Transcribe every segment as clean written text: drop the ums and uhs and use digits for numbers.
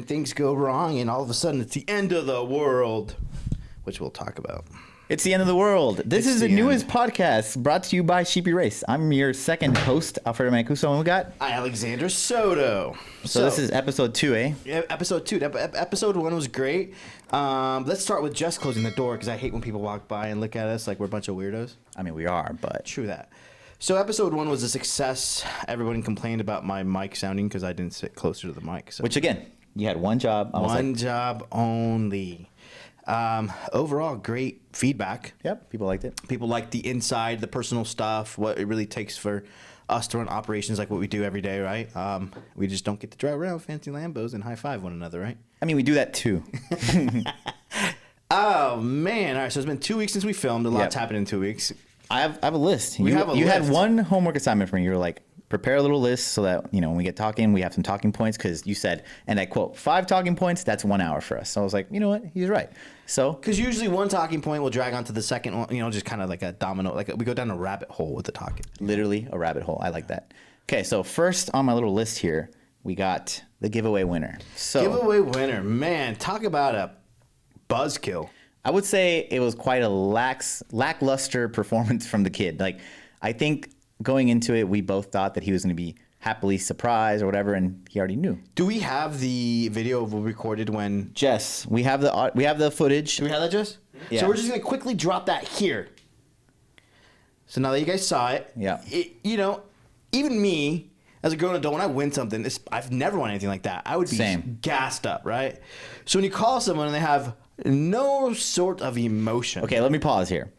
Things go wrong, and all of a sudden it's the end of the world, which we'll talk about. It's the end of the world. This is the newest podcast brought to you by Sheepy Race. I'm your second host, Alfredo Mancuso, and we got Alexander Soto. So this is episode 2, eh? Yeah, episode 2. Episode 1 was great. Let's start with just closing the door, because I hate when people walk by and look at us like we're a bunch of weirdos. I mean, we are, but... True that. So episode 1 was a success. Everyone complained about my mic sounding because I didn't sit closer to the mic. So. Which, again, you had one job. One job only. Overall, great feedback. Yep, people liked it. People liked the inside, the personal stuff, what it really takes for us to run operations like what we do every day, right? We just don't get to drive around fancy Lambos and high-five one another, right? I mean, we do that too. Oh, man. All right, so it's been 2 weeks since we filmed. A lot's happened in 2 weeks. I have a list. You have a list. Had one homework assignment for me. You were like, prepare a little list so that, when we get talking, we have some talking points, because you said, and I quote, 5 talking points, that's 1 hour for us. So I was like, you know what? He's right. So, because usually one talking point will drag onto the second one, just kind of like a domino, like we go down a rabbit hole with the talking. Literally a rabbit hole. I like that. Okay, so first on my little list here, we got the giveaway winner. So giveaway winner, man, talk about a buzzkill. I would say it was quite a lackluster performance from the kid. Like, I think going into it, we both thought that he was going to be happily surprised or whatever, and he already knew. Do we have the video we recorded when? Jess, we have the footage. Do we have that, Jess? Yeah. So we're just gonna quickly drop that here. So now that you guys saw it, yeah, even me as a grown adult, when I win something, I've never won anything like that. I would be gassed up, right? So when you call someone and they have no sort of emotion. Okay, let me pause here.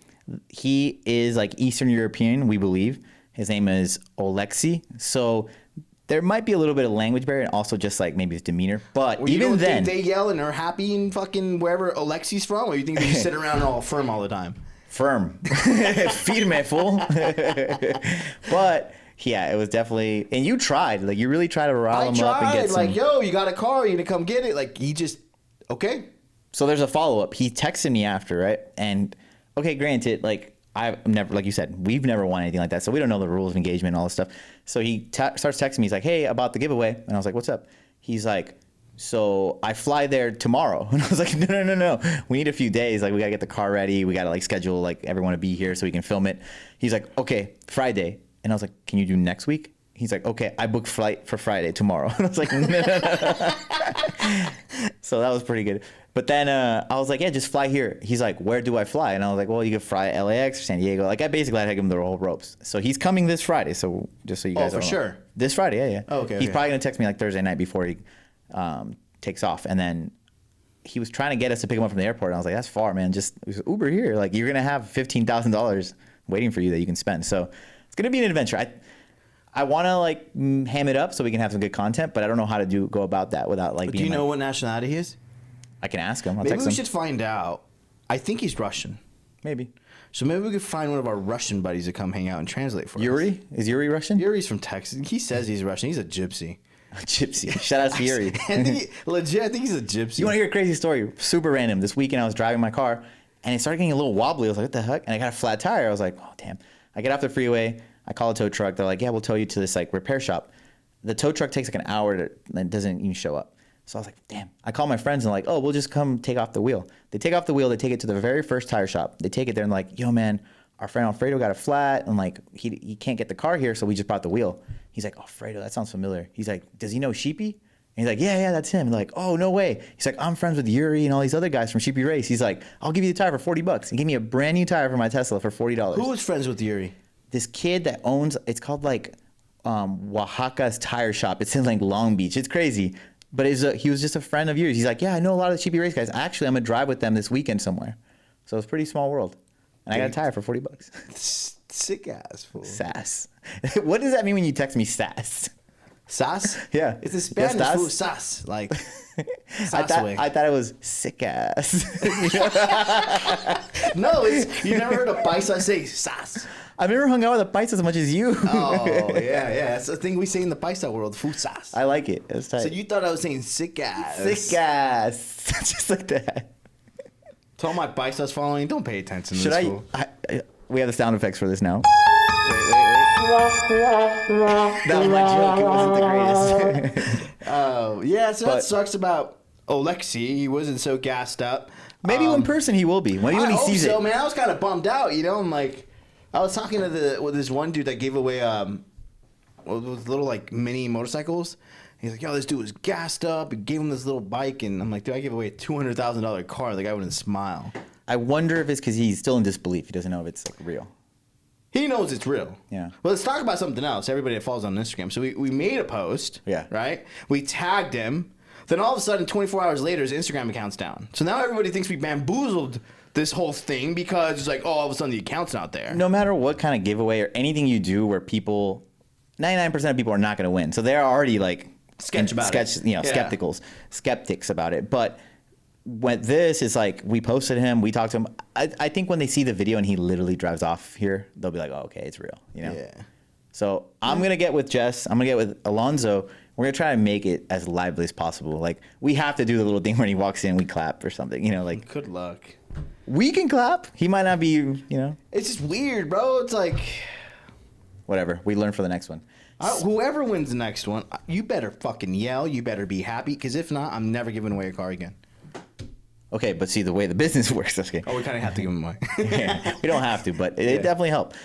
He is like Eastern European, we believe. His name is Alexi. So there might be a little bit of language barrier, and also just like maybe his demeanor. But even then, think they yell and are happy in fucking wherever Alexi's from, or you think they just sit around all firm all the time? Firm, firme, fool. But yeah, it was definitely. And you tried, like you really tried to rile him up and get some. Like, yo, you got a car? You gonna come get it? Like he just okay. So there's a follow up. He texted me after, right? And okay, granted, like. I've never, like you said, we've never won anything like that. So we don't know the rules of engagement and all this stuff. So he starts texting me. He's like, hey, about the giveaway. And I was like, what's up? He's like, so I fly there tomorrow. And I was like, no. We need a few days. Like, we got to get the car ready. We got to like schedule like everyone to be here so we can film it. He's like, okay, Friday. And I was like, can you do next week? He's like, okay, I booked flight for Friday tomorrow. And I was like, no. So that was pretty good. But then I was like, yeah, just fly here. He's like, where do I fly? And I was like, well, you could fly LAX or San Diego. Like, I basically had to give him the whole ropes. So he's coming this Friday. So just so you guys know. Oh, for sure. This Friday, yeah. Oh, okay. He's probably going to text me like Thursday night before he takes off. And then he was trying to get us to pick him up from the airport. And I was like, that's far, man. Just Uber here. Like, you're going to have $15,000 waiting for you that you can spend. So it's going to be an adventure. I want to like ham it up so we can have some good content, but I don't know how to go about that without like being. Do you know what nationality he is? I can ask him. Maybe we should find out. I think he's Russian. Maybe. So maybe we could find one of our Russian buddies to come hang out and translate for us. Yuri? Is Yuri Russian? Yuri's from Texas. He says he's Russian. He's a gypsy. A gypsy. Shout out to Yuri. I think he's a gypsy. You want to hear a crazy story? Super random. This weekend I was driving my car and it started getting a little wobbly. I was like, what the heck? And I got a flat tire. I was like, oh, damn. I get off the freeway. I call a tow truck. They're like, yeah, we'll tow you to this like repair shop. The tow truck takes like an hour and doesn't even show up. So I was like, damn. I call my friends and like, oh, we'll just come take off the wheel. They take off the wheel. They take it to the very first tire shop. They take it there and like, yo, man, our friend Alfredo got a flat and like he can't get the car here, so we just brought the wheel. He's like, Alfredo, that sounds familiar. He's like, does he know Sheepy? And he's like, yeah, that's him. And they're like, oh, no way. He's like, I'm friends with Yuri and all these other guys from Sheepy Race. He's like, I'll give you the tire for $40. He gave me a brand new tire for my Tesla for $40. Who was friends with Yuri? This kid that owns, it's called like Oaxaca's Tire Shop. It's in like Long Beach. It's crazy. But he was just a friend of yours. He's like, yeah, I know a lot of the Sheepy Race guys. Actually, I'm going to drive with them this weekend somewhere. So it's a pretty small world. And I got a tire for $40. Sick ass fool. Sass. What does that mean when you text me sass? Sass? Yeah. It's a Spanish fool, sass. Like, I thought it was sick ass. No, you never heard a paisa say sass. I've never hung out with a paisa as much as you. Oh, yeah. That's the thing we say in the paisa world, food sass. I like it. It's tight. So you thought I was saying sick ass. Sick ass. Just like that. To all my paisas following, don't pay attention to Should this fool. We have the sound effects for this now. Wait. That was my joke. It wasn't the greatest. Oh, yeah, so that sucks about Alexi. He wasn't so gassed up. Maybe in person he will be. Maybe when he sees it. Man. I was kind of bummed out, you know? I'm like, I was talking to with this one dude that gave away those little, like, mini motorcycles. He's like, yo, this dude was gassed up. He gave him this little bike. And I'm like, dude, I gave away a $200,000 car. The guy wouldn't smile. I wonder if it's because he's still in disbelief. He doesn't know if it's, like, real. He knows it's real. Yeah. Well, let's talk about something else. Everybody that follows on Instagram. So we made a post. Yeah. Right? We tagged him. Then all of a sudden, 24 hours later, his Instagram account's down. So now everybody thinks we bamboozled this whole thing because it's like, oh, all of a sudden the account's not there. No matter what kind of giveaway or anything you do where 99% of people are not going to win. So they're already like skeptics about it. But when this is like, we posted him, we talked to him. I think when they see the video and he literally drives off here, they'll be like, oh, okay, it's real, you know? Yeah. So I'm going to get with Jess. I'm going to get with Alonzo. We're going to try to make it as lively as possible. Like, we have to do the little thing when he walks in, we clap or something, you know, like. Good luck. We can clap. He might not be, you know. It's just weird, bro. It's like. Whatever. We learn for the next one. Whoever wins the next one, you better fucking yell. You better be happy. Because if not, I'm never giving away a car again. Okay, but see, the way the business works, that's okay. Oh, we kind of have to give them away. Yeah, we don't have to, but it definitely helped.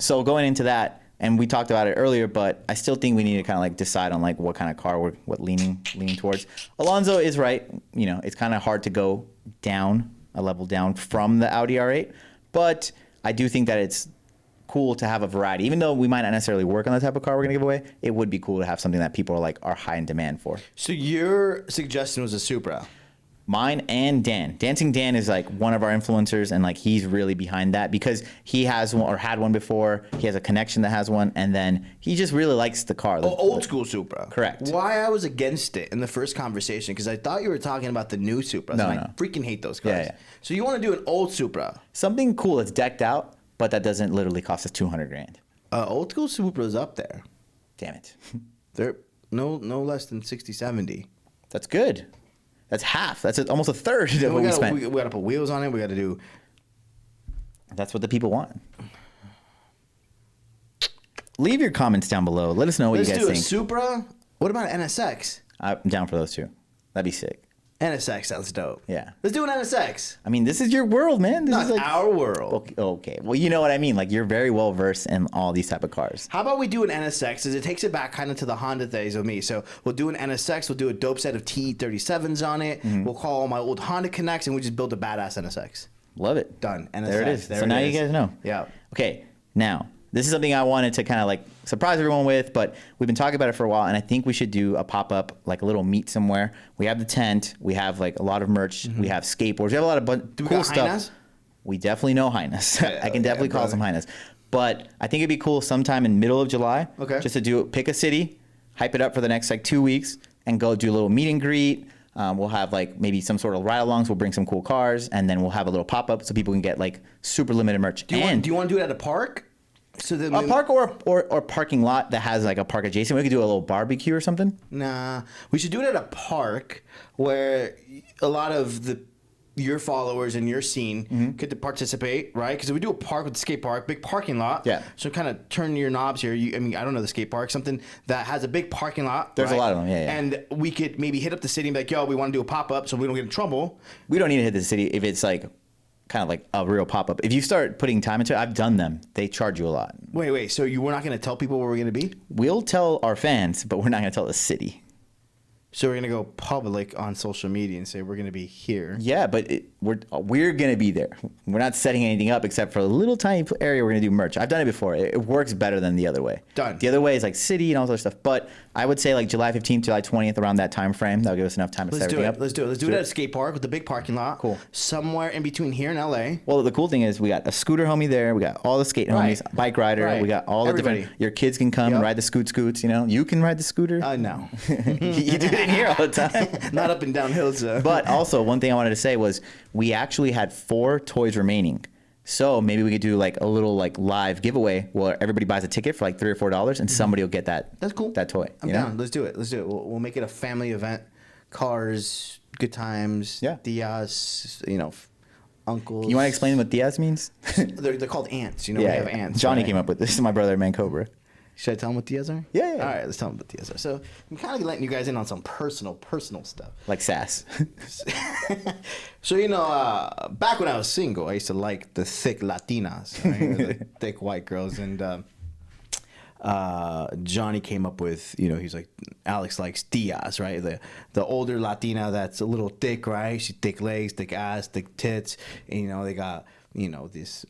So going into that, and we talked about it earlier, but I still think we need to kind of like decide on like what kind of car we're leaning towards. Alonzo is right. You know, it's kind of hard to go down a level down from the Audi R8, but I do think that it's cool to have a variety. Even though we might not necessarily work on the type of car we're gonna give away, it would be cool to have something that people are high in demand for. So your suggestion was a Supra. Mine and Dan. Dancing Dan is like one of our influencers, and like he's really behind that because he has one or had one before. He has a connection that has one, and then he just really likes the car. Old school Supra. Correct. Why I was against it in the first conversation because I thought you were talking about the new Supras. No. I freaking hate those cars. Yeah. So you want to do an old Supra? Something cool that's decked out, but that doesn't literally cost us $200,000. Old school Supra is up there. Damn it. They're no less than 60, 70. That's good. That's half. That's almost a third of what we spent. We got to put wheels on it. We got to do. That's what the people want. Leave your comments down below. Let us know what you guys think. Let's do a Supra. What about an NSX? I'm down for those two. That'd be sick. NSX sounds dope. Yeah. Let's do an NSX. I mean, this is your world, man. This is like our world. Okay. Well, you know what I mean. Like, you're very well versed in all these type of cars. How about we do an NSX? Because it takes it back kind of to the Honda days of me. So we'll do an NSX. We'll do a dope set of T37s on it. Mm-hmm. We'll call all my old Honda Connects, and we just build a badass NSX. Love it. Done. NSX. There it is. So now you guys know. Yeah. Okay. Now, this is something I wanted to kind of like surprise everyone with, but we've been talking about it for a while, and I think we should do a pop-up, like a little meet somewhere. We have the tent. We have like a lot of merch. Mm-hmm. We have skateboards. We have a lot of cool stuff. Highness? We definitely know Highness. I can definitely call some Highness. But I think it'd be cool sometime in middle of July just to pick a city, hype it up for the next like 2 weeks, and go do a little meet and greet. We'll have like maybe some sort of ride-alongs. We'll bring some cool cars, and then we'll have a little pop-up so people can get like super limited merch. Do you want to do it at a park? So a park or parking lot that has like a park adjacent. We could do a little barbecue or something. Nah, we should do it at a park where a lot of your followers and your scene get to participate, right? Because if we do a park with the skate park, big parking lot. Yeah. So kind of turn your knobs here. I mean, I don't know the skate park, something that has a big parking lot. There's a lot of them, yeah. And we could maybe hit up the city and be like, yo, we want to do a pop-up so we don't get in trouble. We don't need to hit the city if it's like kind of like a real pop-up. If you start putting time into it, I've done them. They charge you a lot. Wait. So we're not going to tell people where we're going to be? We'll tell our fans, but we're not going to tell the city. So we're going to go public on social media and say we're going to be here. Yeah, but we're going to be there. We're not setting anything up except for a little tiny area we're going to do merch. I've done it before. It works better than the other way. Done. The other way is like city and all that stuff. But I would say like July 15th, July 20th, around that time frame. That'll give us enough time to set everything up. Let's do it at a skate park with the big parking lot. Cool. Somewhere in between here and LA. Well, the cool thing is we got a scooter homie there. We got all the skate homies, bike rider. Right. We got all the different. Your kids can come and ride the scoots. You know, you can ride the scooter. No. You do it in here all the time. Not up and down hills. But also, one thing I wanted to say was we actually had 4 toys remaining. So maybe we could do like a little like live giveaway where everybody buys a ticket for like $3 or $4 and somebody will get that. That's cool. That toy. I'm down. Let's do it. We'll make it a family event. Cars, good times. Yeah. Diaz, uncles. You want to explain what Diaz means? They're called ants. We have ants. Johnny came up with this. This is my brother, Mancobra. Should I tell them what Diaz are? Yeah. All right, let's tell them what Diaz are. So I'm kind of letting you guys in on some personal stuff. Like sass. So, back when I was single, I used to like the thick Latinas, right? The thick white girls. And Johnny came up with, he's like, Alex likes Diaz, right? The older Latina that's a little thick, right? She thick legs, thick ass, thick tits. And, they got, this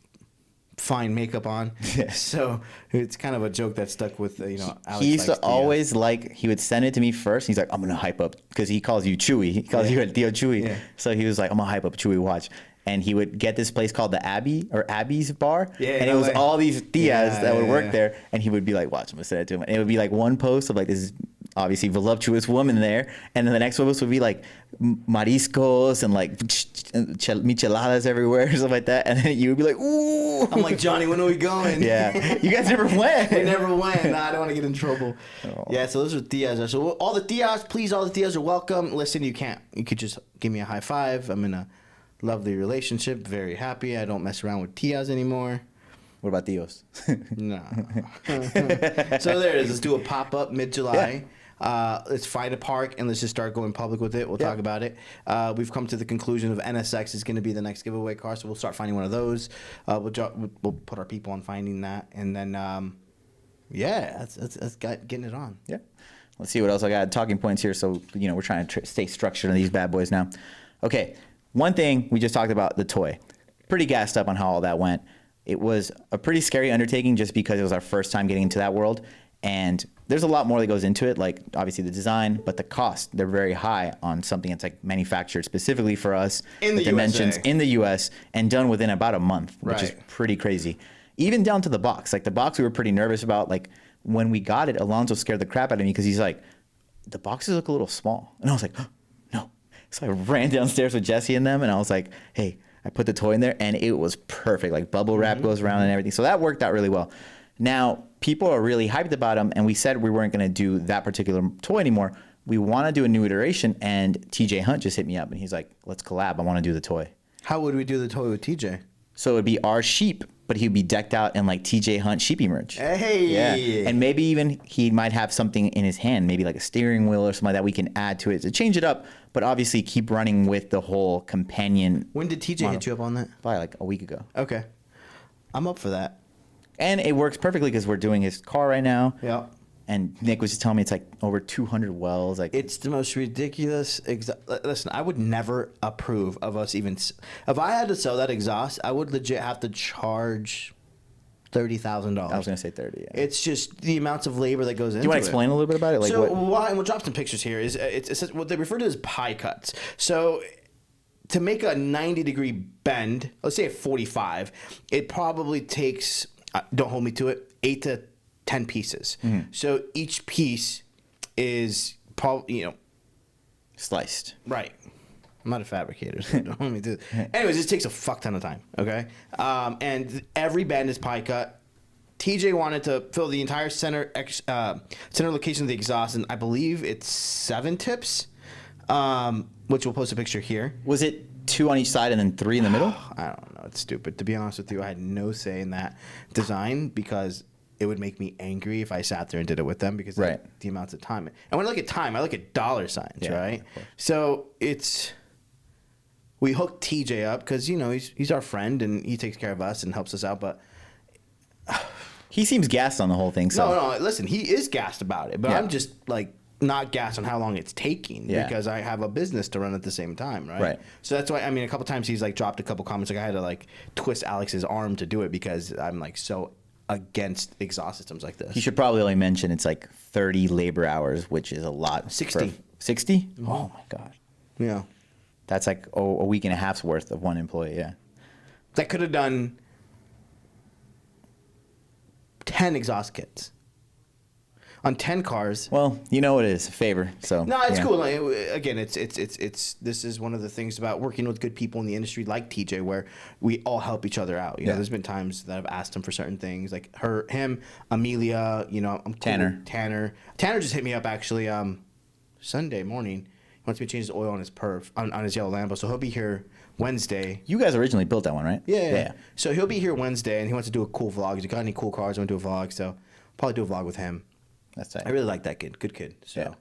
fine makeup on. Yeah. So it's kind of a joke that stuck with, Alex. He used to likes Diaz. always he would send it to me first. He's like, I'm going to hype up, because he calls you Chewy. He calls you Theo Chewy. Yeah. So he was like, I'm going to hype up Chewy watch. And he would get this place called the Abbey or Abby's Bar. Yeah, and it was all these Diaz that would work there. And he would be like, watch, I'm going to send it to him. And it would be like one post of like this obviously voluptuous woman there. And then the next post would be like mariscos and like micheladas everywhere or something like that. And then you would be like, ooh. I'm like, Johnny, when are we going? Yeah. You guys never went. We never went. Nah, I don't want to get in trouble. Oh. Yeah, so those are Diaz. So all the Diaz, please, all the Diaz are welcome. Listen, you could just give me a high five. I'm in a lovely relationship, very happy. I don't mess around with Tias anymore. What about Dios? No. So there it is. Let's do a pop-up mid-July. Yeah. Let's find a park and let's just start going public with it. We'll talk about it. We've come to the conclusion of NSX is going to be the next giveaway car, so we'll start finding one of those. We'll put our people on finding that, and then that's getting it on. Yeah. Let's see what else I got. Talking points here. So we're trying to stay structured on these bad boys now. Okay. One thing we just talked about, the toy. Pretty gassed up on how all that went. It was a pretty scary undertaking just because it was our first time getting into that world. And there's a lot more that goes into it, like obviously the design, but the cost. They're very high on something that's like manufactured specifically for us. In the dimensions USA. In the US and done within about a month, which is pretty crazy. Even down to the box. Like the box we were pretty nervous about. Like when we got it, Alonso scared the crap out of me because he's like, the boxes look a little small. And I was like, oh, no. So I ran downstairs with Jesse and them, and I was like, hey, I put the toy in there, and it was perfect. Like bubble wrap goes around and everything. So that worked out really well. Now, people are really hyped about them, and we said we weren't going to do that particular toy anymore. We want to do a new iteration, and TJ Hunt just hit me up, and he's like, let's collab. I want to do the toy. How would we do the toy with TJ? So it would be our sheep, but he'd be decked out in like TJ Hunt Sheepy merch. Hey! Yeah. And maybe even he might have something in his hand, maybe like a steering wheel or something like that we can add to it to change it up, but obviously keep running with the whole companion. When did TJ hit you up on that? Probably like a week ago. Okay. I'm up for that. And it works perfectly because we're doing his car right now. Yeah. And Nick was just telling me it's like over 200 wells. Like it's the most ridiculous. Listen, I would never approve of us even. If I had to sell that exhaust, I would legit have to charge $30,000. I was gonna say 30. Yeah. It's just the amounts of labor that goes into it. Do you want to explain a little bit about it? Like so and we'll drop some pictures here. Is it says what they refer to as pie cuts. So to make a 90-degree bend, let's say at 45, it probably takes. Don't hold me to it. 8 to 10 pieces. Mm-hmm. So each piece is probably, sliced. Right. I'm not a fabricator, so don't let me do it. Anyways, this takes a fuck ton of time, okay? And every bend is pie cut. TJ wanted to fill the entire center location of the exhaust, and I believe it's 7 tips, which we'll post a picture here. Was it 2 on each side and then 3 in the middle? I don't know. It's stupid. To be honest with you, I had no say in that design because it would make me angry if I sat there and did it with them because of the amounts of time. And when I look at time, I look at dollar signs, right? So we hooked TJ up because, he's our friend and he takes care of us and helps us out. But he seems gassed on the whole thing. So. No, listen, he is gassed about it. But I'm just like not gassed on how long it's taking because I have a business to run at the same time, right? So that's why, a couple times he's like dropped a couple comments. Like I had to like twist Alex's arm to do it because I'm like so against exhaust systems like this. You should probably only mention it's like 30 labor hours, which is a lot. 60. 60? Mm-hmm. Oh my God. Yeah. That's like a week and a half's worth of one employee, yeah. That could have done 10 exhaust kits. On 10 cars. Well, it is a favor. So no, it's cool. Like, again, it's this is one of the things about working with good people in the industry like TJ, where we all help each other out. There's been times that I've asked him for certain things, like him, Amelia. I'm cool. Tanner just hit me up actually Sunday morning. He wants me to change the oil on his perf on his yellow Lambo, so he'll be here Wednesday. You guys originally built that one, right? Yeah. So he'll be here Wednesday, and he wants to do a cool vlog. He's got any cool cars? I want to do a vlog, so. probably do a vlog with him. That's right. I really like that kid. Good kid. So,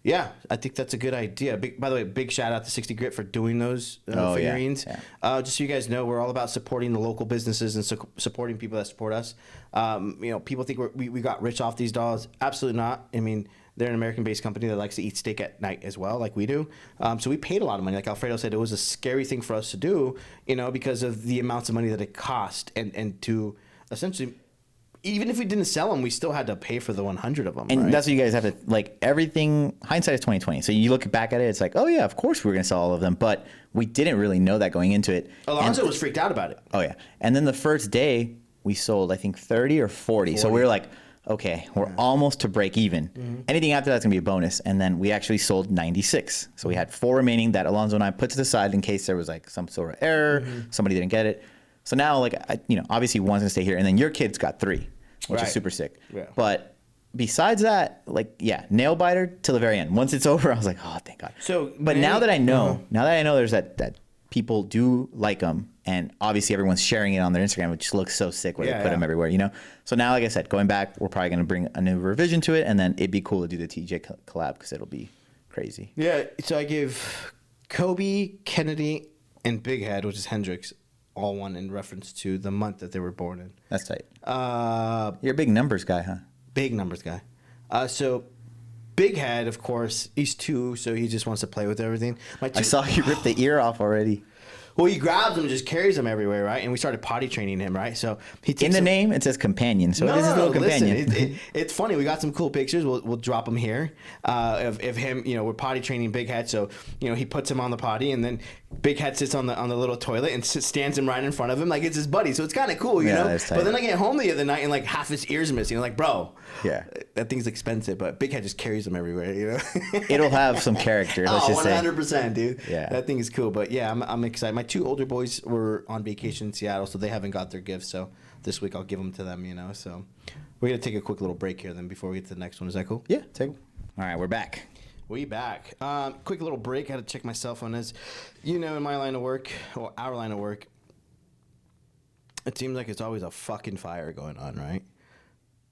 yeah, I think that's a good idea. By the way, big shout out to 60 Grit for doing those figurines. Yeah. Just so you guys know, we're all about supporting the local businesses and supporting people that support us. People think we got rich off these dolls. Absolutely not. I mean, they're an American-based company that likes to eat steak at night as well, like we do. So we paid a lot of money. Like Alfredo said, it was a scary thing for us to do, because of the amounts of money that it cost, and to essentially, even if we didn't sell them, we still had to pay for the 100 of them. And right? that's what you guys have to, like, everything, hindsight is 2020. So you look back at it, it's like, oh yeah, of course we were going to sell all of them, but we didn't really know that going into it. Alonzo was freaked out about it. Oh yeah. And then the first day we sold, I think 30 or 40. So we were like, okay, we're almost to break even. Mm-hmm. Anything after that's gonna be a bonus. And then we actually sold 96. So we had 4 remaining that Alonzo and I put to the side in case there was like some sort of error, somebody didn't get it. So now, like, obviously one's gonna stay here, and then your kid's got 3, which is super sick. Yeah. But besides that, like, yeah, nail biter till the very end. Once it's over, I was like, oh, thank God. So, but now that I know there's that people do like them, and obviously everyone's sharing it on their Instagram, which looks so sick where they put them everywhere, So now, like I said, going back, we're probably going to bring a new revision to it, and then it'd be cool to do the TJ collab because it'll be crazy. Yeah, so I gave Kobe, Kennedy, and Big Head, which is Hendrix, all one in reference to the month that they were born in. That's tight. You're a big numbers guy, huh? Big numbers guy. So Big Head, of course, he's 2, so he just wants to play with everything. I saw you rip the ear off already. Well, he grabs them and just carries them everywhere, right? And we started potty training him, right? So he takes name it says companion, so it is his little companion. Listen, it's funny. We got some cool pictures. We'll drop them here of him. We're potty training Big Head, so he puts him on the potty, and then Big Head sits on the little toilet and stands him right in front of him like it's his buddy. So it's kind of cool, you know. But then I get home the other night and like half his ears missing. I'm like, bro, that thing's expensive, but Big Head just carries them everywhere, It'll have some character. Let's just 100%, dude. Yeah, that thing is cool. But yeah, I'm excited. My 2 older boys were on vacation in Seattle, so they haven't got their gifts. So this week I'll give them to them, So we're gonna take a quick little break here then before we get to the next one. Is that cool? Yeah, take. All right, we're back. We back. Quick little break. I had to check my cell phone. As in my line of work, or our line of work, it seems like it's always a fucking fire going on, right?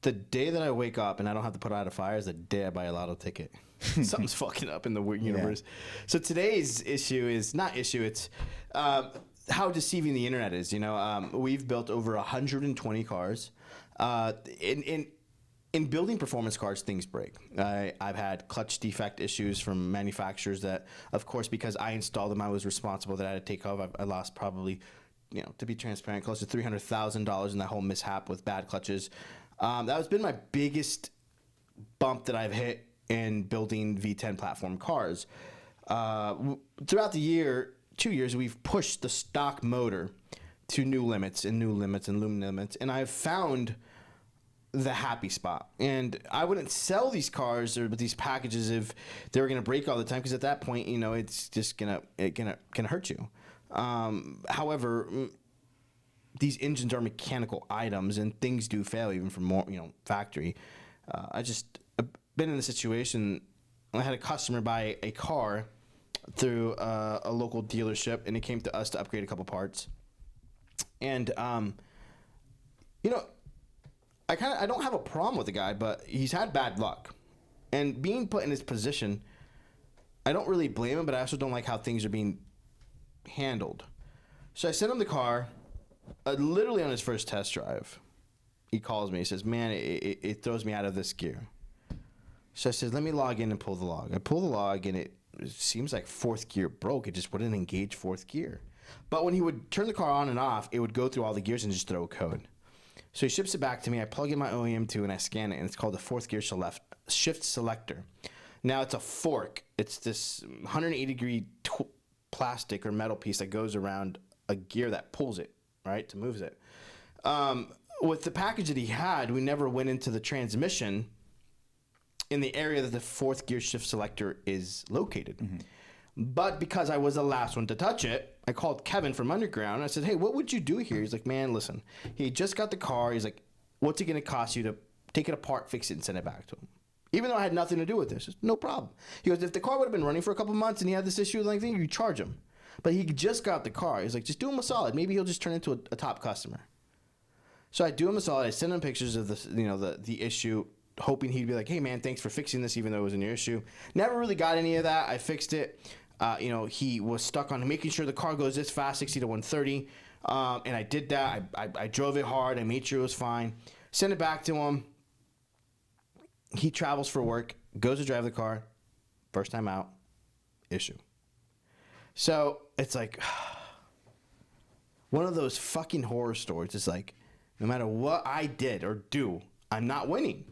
The day that I wake up and I don't have to put out a fire is the day I buy a lotto ticket. Something's fucking up in the universe. Yeah. So today's issue is not issue. It's how deceiving the internet is. We've built over 120 cars. In building performance cars, things break. I've had clutch defect issues from manufacturers that, of course, because I installed them, I was responsible that I had to take off. I lost probably, to be transparent, close to $300,000 in that whole mishap with bad clutches. That has been my biggest bump that I've hit in building V10 platform cars. Throughout the year, 2 years, we've pushed the stock motor to new limits and loom limits, and I've found the happy spot. And I wouldn't sell these cars or these packages if they were going to break all the time, because at that point, it's just gonna hurt you. However, these engines are mechanical items and things do fail even from more factory. I've been in a situation. I had a customer buy a car through a local dealership, and it came to us to upgrade a couple parts. And I don't have a problem with the guy, but he's had bad luck. And being put in his position, I don't really blame him, but I also don't like how things are being handled. So I sent him the car, literally on his first test drive. He calls me. He says, man, it throws me out of this gear. So I said, let me log in and pull the log. I pull the log, and it seems like 4th gear broke. It just wouldn't engage 4th gear. But when he would turn the car on and off, it would go through all the gears and just throw a code. So he ships it back to me. I plug in my OEM2 and I scan it, and it's called the 4th gear shift selector. Now it's a fork. It's this 180-degree plastic or metal piece that goes around a gear that pulls it, right, to move it. With the package that he had, we never went into the transmission in the area that the 4th gear shift selector is located. Mm-hmm. But because I was the last one to touch it, I called Kevin from Underground. I said, hey, what would you do here? He's like, man, listen, he just got the car. He's like, what's it going to cost you to take it apart, fix it, and send it back to him? Even though I had nothing to do with this. No problem. He goes, if the car would have been running for a couple months and he had this issue, like thing, you charge him. But he just got the car. He's like, just do him a solid. Maybe he'll just turn into a top customer. So I do him a solid. I send him pictures of the issue, hoping he'd be like, hey man, thanks for fixing this, even though it wasn't your issue. Never really got any of that. I fixed it. He was stuck on making sure the car goes this fast, 60 to 130. And I did that. I drove it hard. I made sure it was fine. Sent it back to him. He travels for work, goes to drive the car. First time out, issue. So it's like one of those fucking horror stories. It's like, no matter what I did or do, I'm not winning.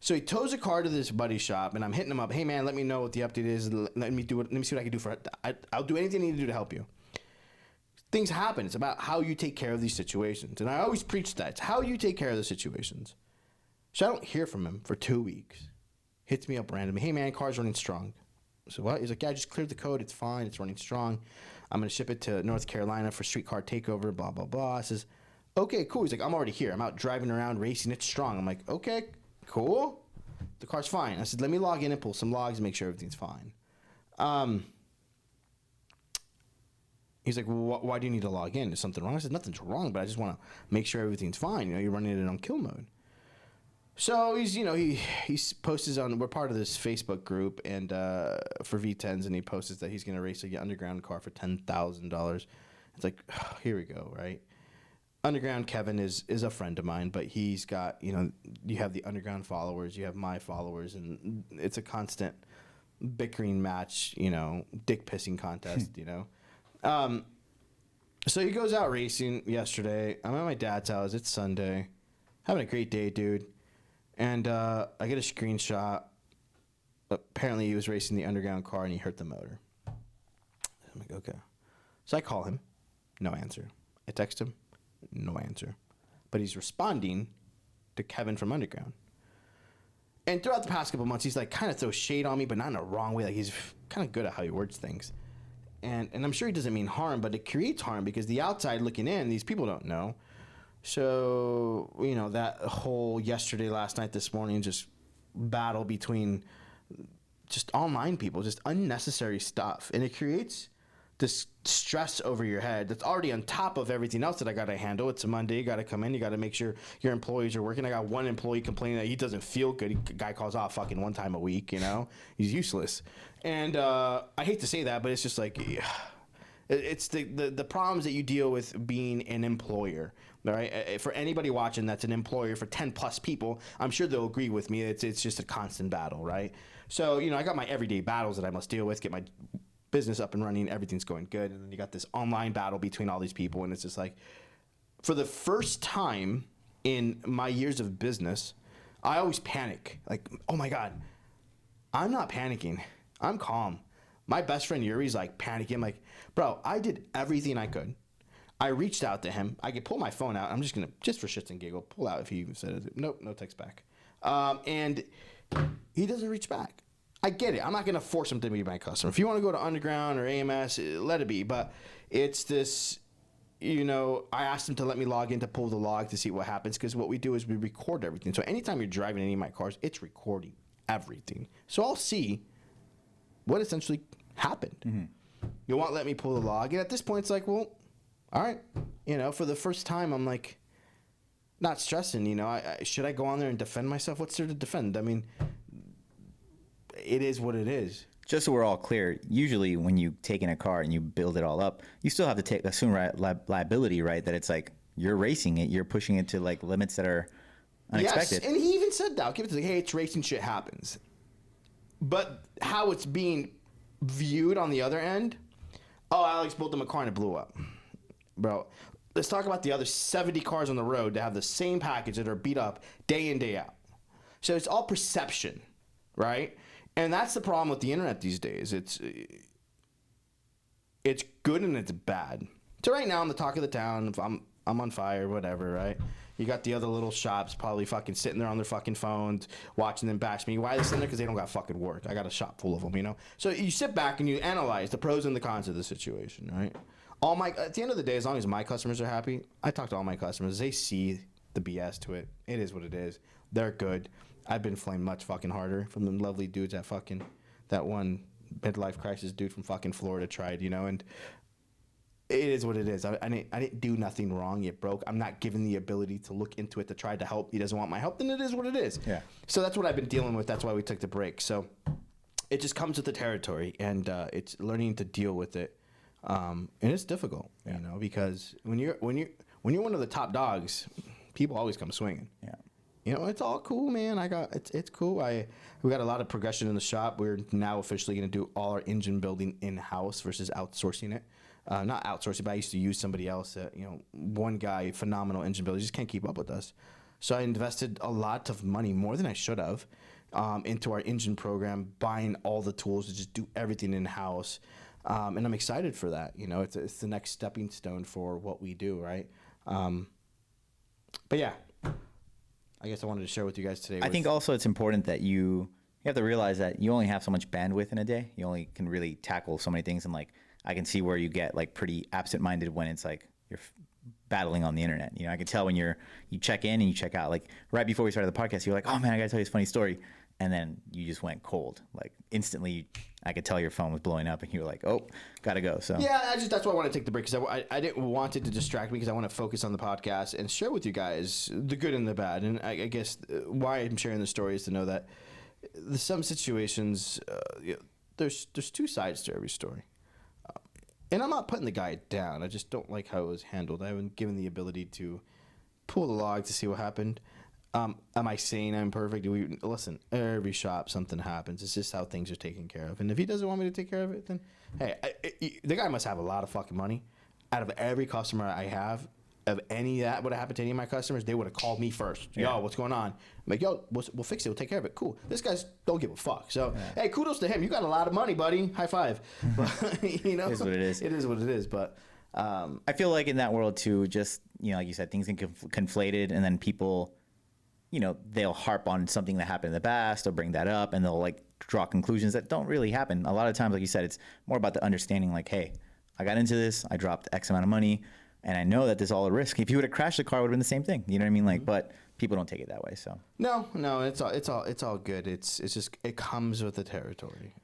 So he tows a car to this buddy shop, and I'm hitting him up. Hey man, let me know what the update is. Let me see what I can do for it. I'll do anything I need to do to help you. Things happen. It's about how you take care of these situations. And I always preach that. It's how you take care of the situations. So I don't hear from him for 2 weeks. Hits me up randomly. Hey man, car's running strong. So what? He's like, yeah, I just cleared the code. It's fine. It's running strong. I'm going to ship it to North Carolina for streetcar takeover, blah, blah, blah. I says, okay, cool. He's like, I'm already here. I'm out driving around, racing. It's strong. I'm like, okay, cool. The car's fine. I said, let me log in and pull some logs and make sure everything's fine. He's like, well, why do you need to log in? Is something wrong? I said, nothing's wrong, but I just want to make sure everything's fine. You're running it on kill mode. So he's, he posts on, we're part of this Facebook group and for V10s, and he posts that he's going to race a underground car for $10,000. It's like, here we go, right? Underground Kevin is a friend of mine, but he's got, you have the underground followers, you have my followers, and it's a constant bickering match, dick pissing contest, So he goes out racing yesterday. I'm at my dad's house. It's Sunday. Having a great day, dude. And I get a screenshot. Apparently he was racing the underground car and he hurt the motor. I'm like, okay. So I call him. No answer. I text him. No answer. But he's responding to Kevin from Underground. And throughout the past couple months, he's like kind of throws shade on me, but not in a wrong way. Like he's kind of good at how he words things. And I'm sure he doesn't mean harm, but it creates harm because the outside looking in, these people don't know. So, that whole yesterday, last night, this morning, just battle between just online people, just unnecessary stuff. And it creates this stress over your head that's already on top of everything else that I got to handle. It's a Monday. You got to come in. You got to make sure your employees are working. I got one employee complaining that he doesn't feel good. Guy calls off fucking one time a week, He's useless. And I hate to say that, but it's just like... It's the problems that you deal with being an employer, right? For anybody watching that's an employer for 10 plus people, I'm sure they'll agree with me. It's just a constant battle, right? So, I got my everyday battles that I must deal with, get my business up and running, everything's going good. And then you got this online battle between all these people. And it's just like, for the first time in my years of business, I always panic. Like, oh my God, I'm not panicking. I'm calm. My best friend Yuri's like panicking. I'm like, bro, I did everything I could. I reached out to him. I could pull my phone out. I'm just going to, just for shits and giggles, pull out if he even said it. Nope, no text back. And he doesn't reach back. I get it. I'm not going to force him to be my customer. If you want to go to Underground or AMS, let it be. But it's this, I asked him to let me log in to pull the log to see what happens, because what we do is we record everything. So anytime you're driving any of my cars, it's recording everything. So I'll see what essentially happened. Mm-hmm. You won't let me pull the log. And at this point, it's like, well, all right. For the first time, I'm like, not stressing, should I go on there and defend myself? What's there to defend? I mean, it is what it is. Just so we're all clear, usually when you take in a car and you build it all up, you still have to assume liability, right? That it's like you're racing it, you're pushing it to like limits that are unexpected. Yes, and he even said that. I'll give it to hey, it's racing, shit happens. But how it's being viewed on the other end, oh, Alex built him a car and it blew up. Bro, let's talk about the other 70 cars on the road that have the same package that are beat up day in, day out. So it's all perception, right? And that's the problem with the internet these days. It's good and it's bad. So right now I'm the talk of the town. If I'm on fire, whatever, right? You got the other little shops probably fucking sitting there on their fucking phones watching them bash me. Why are they sitting there? Because they don't got fucking work. I got a shop full of them, So you sit back and you analyze the pros and the cons of the situation, right? At the end of the day, as long as my customers are happy, I talk to all my customers. They see the BS to it. It is what it is. They're good. I've been flamed much fucking harder from them lovely dudes that one midlife crisis dude from fucking Florida tried, and It is what it is. I didn't do nothing wrong. It broke. I'm not given the ability to look into it to try to help. He doesn't want my help. Then it is what it is. Yeah. So that's what I've been dealing with. That's why we took the break. So it just comes with the territory, and it's learning to deal with it. And it's difficult, you know, because when you're one of the top dogs, people always come swinging. Yeah. You know, it's all cool, man. It's cool. We got a lot of progression in the shop. We're now officially going to do all our engine building in house versus outsourcing it. Not outsourcing, but I used to use somebody else. One guy, phenomenal engine builder, just can't keep up with us. So I invested a lot of money, more than I should have, into our engine program, buying all the tools to just do everything in house. And I'm excited for that. You know, it's the next stepping stone for what we do, right? But yeah, I guess I wanted to share with you guys today. I think also it's important that you have to realize that you only have so much bandwidth in a day. You only can really tackle so many things. And like, I can see where you get like pretty absent-minded when it's like you're battling on the internet. You know, I can tell when you check in and you check out. Like right before we started the podcast, you're like, oh man, I gotta tell you this funny story. And then you just went cold. Like instantly, I could tell your phone was blowing up, and you were like, "Oh, gotta go." So yeah, that's why I want to take the break, because I didn't want it to distract me, because I want to focus on the podcast and share with you guys the good and the bad. And I guess why I'm sharing the story is to know that some situations, there's two sides to every story. And I'm not putting the guy down. I just don't like how it was handled. I haven't given the ability to pull the log to see what happened. Am I saying I'm perfect? Listen, every shop something happens. It's just how things are taken care of. And if he doesn't want me to take care of it, then hey, the guy must have a lot of fucking money. Out of every customer I have, of any that would have happened to any of my customers, they would have called me first. Yo, what's going on? I'm like, yo, we'll fix it. We'll take care of it. Cool. This guy's don't give a fuck. So hey, kudos to him. You got a lot of money, buddy. High five. But, you know, it is what it is. It is what it is. But I feel like in that world too, just like you said, things get conflated, and then people, they'll harp on something that happened in the past, they'll bring that up, and they'll like draw conclusions that don't really happen. A lot of times, like you said, it's more about the understanding, like, hey, I got into this, I dropped X amount of money, and I know that there's all a risk. If you would have crashed the car, it would have been the same thing. You know what I mean? Like, but people don't take it that way. So no, it's all good. It's just, it comes with the territory.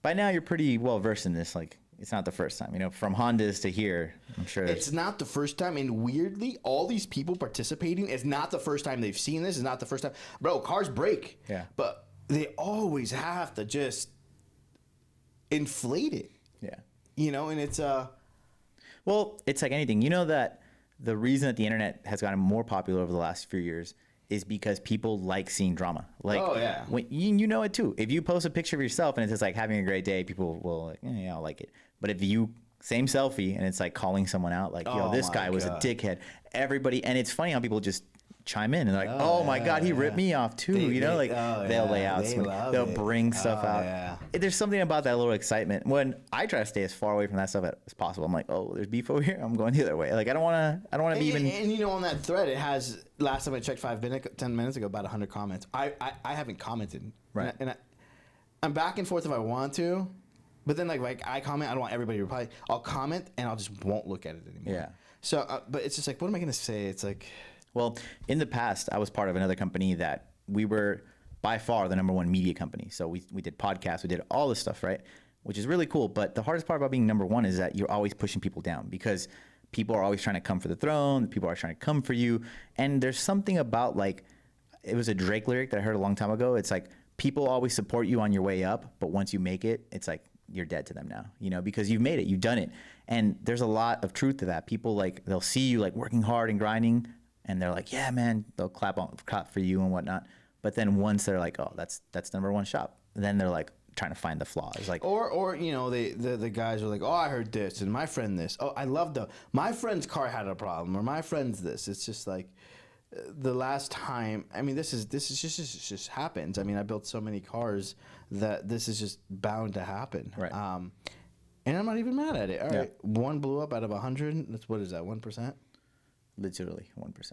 By now, you're pretty well versed in this. Like, it's not the first time, from Hondas to here. I'm sure it's not the first time, and weirdly, all these people participating, it's not the first time they've seen this. It's not the first time, bro. Cars break, yeah, but they always have to just inflate it, yeah. And it's well, it's like anything. That the reason that the internet has gotten more popular over the last few years is because people like seeing drama. Like, oh yeah, when, you know it too. If you post a picture of yourself and it's just like having a great day, people will like, yeah, I'll like it. But if you same selfie and it's like calling someone out, like, yo, this guy was a dickhead. Everybody, and it's funny how people just chime in and they're like, oh my God, he ripped me off too. They'll lay out, they'll bring stuff out. Yeah. There's something about that little excitement. When I try to stay as far away from that stuff as possible, I'm like, oh, there's beef over here, I'm going the other way. Like, I don't want to be even. And on that thread, it has, last time I checked 10 minutes ago, about 100 comments. I haven't commented. Right. And I'm back and forth if I want to, but then like I comment, I don't want everybody to reply. I'll comment and I'll just won't look at it anymore. Yeah. So, but it's just like, what am I going to say? It's like, well, in the past, I was part of another company that we were by far the #1 media company. So we did podcasts, we did all this stuff, right? Which is really cool. But the hardest part about being #1 is that you're always pushing people down, because people are always trying to come for the throne. People are trying to come for you. And there's something about, like, it was a Drake lyric that I heard a long time ago. It's like, people always support you on your way up, but once you make it, it's like you're dead to them now, because you've made it, you've done it. And there's a lot of truth to that. People, like, they'll see you like working hard and grinding, and they're like, yeah, man, they'll clap for you and whatnot. But then once they're like, oh, that's #1 shop, then they're like trying to find the flaws. Like, or the guys are like, oh, I heard this, and my friend this. Oh, I love my friend's car had a problem, or my friend's this. It's just like, the last time, I mean, this is just happens. I mean, I built so many cars that this is just bound to happen. Right. And I'm not even mad at it. All right, one blew up out of 100. What is that? 1%. Literally 1%.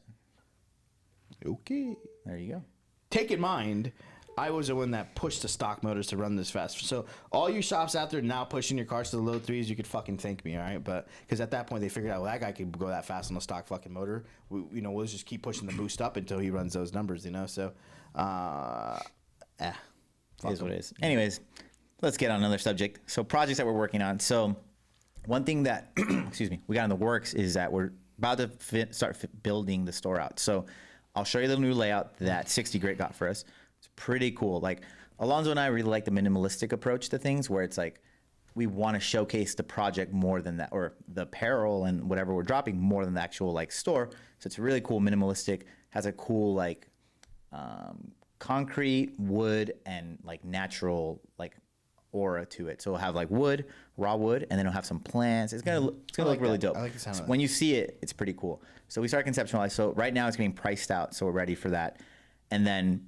Okay. There you go. Take in mind, I was the one that pushed the stock motors to run this fast. So all you shops out there now pushing your cars to the low 3s, you could fucking thank me, all right? But because at that point they figured out, well, that guy could go that fast on a stock fucking motor. We'll just keep pushing the boost up until he runs those numbers, So, it is what it is. Anyways, let's get on another subject. So projects that we're working on. So One thing that, excuse me, we got in the works is that we're about to start building the store out. So I'll show you the new layout that 60 Grit got for us. It's pretty cool. Like Alonzo and I really like the minimalistic approach to things where it's like, we want to showcase the project more than that, or the apparel and whatever we're dropping more than the actual like store. So it's really cool, minimalistic, has a cool like concrete, wood, and like natural like aura to it. So it'll have like wood, raw wood, and then it'll have some plants. It's gonna look really dope. I like the sound of that. When you see it, it's pretty cool. So we start conceptualizing. So right now it's getting priced out, so we're ready for that. And then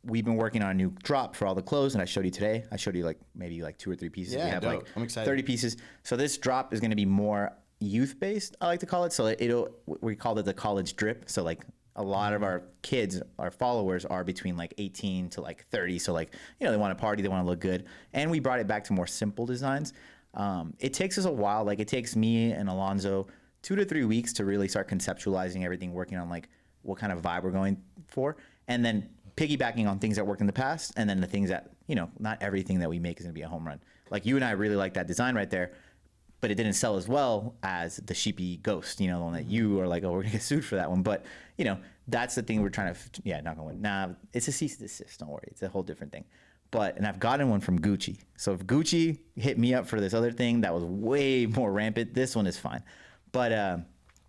we've been working on a new drop for all the clothes, and I showed you today. I showed you like maybe like 2 or 3 pieces. Yeah, we have dope. like I'm excited. 30 pieces. So this drop is going to be more youth based, I like to call it. So we call it the college drip. So like a lot of our kids, our followers are between like 18 to like 30. So like, you know, they want to party, they want to look good. And we brought it back to more simple designs. It takes us a while. Like it takes me and Alonzo 2 to 3 weeks to really start conceptualizing everything, working on like what kind of vibe we're going for. And then piggybacking on things that worked in the past, and then the things that, you know, not everything that we make is gonna be a home run. Like you and I really like that design right there, but it didn't sell as well as the Sheepy Ghost, you know, the one that you are like, oh, we're gonna get sued for that one. But, you know, that's the thing we're trying to, not gonna win. Nah, it's a cease and desist, don't worry. It's a whole different thing. But, and I've gotten one from Gucci. So if Gucci hit me up for this other thing that was way more rampant, this one is fine. But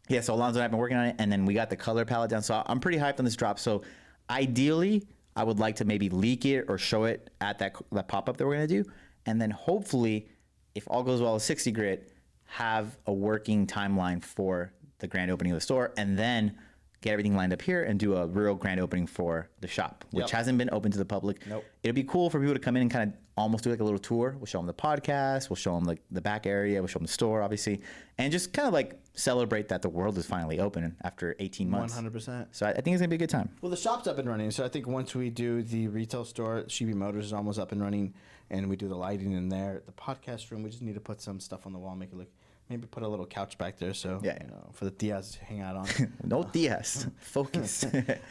yeah, so Alonzo and I have been working on it, and then we got the color palette down. So I'm pretty hyped on this drop. So ideally, I would like to maybe leak it or show it at that pop-up that we're gonna do. And then hopefully, if all goes well with 60 Grit, have a working timeline for the grand opening of the store, and then get everything lined up here and do a real grand opening for the shop, which hasn't been open to the public. Nope. It'll be cool for people to come in and kind of almost do like a little tour. We'll show them the podcast, we'll show them like the back area, we'll show them the store, obviously, and just kind of like celebrate that the world is finally open after 18 months. 100%. So I think it's gonna be a good time. Well, the shop's up and running, so I think once we do the retail store, Sheepy Motors is almost up and running, and we do the lighting in there. The podcast room, we just need to put some stuff on the wall, make it look, maybe put a little couch back there, so Yeah. you know, for the Diaz to hang out on. No Diaz. Focus. And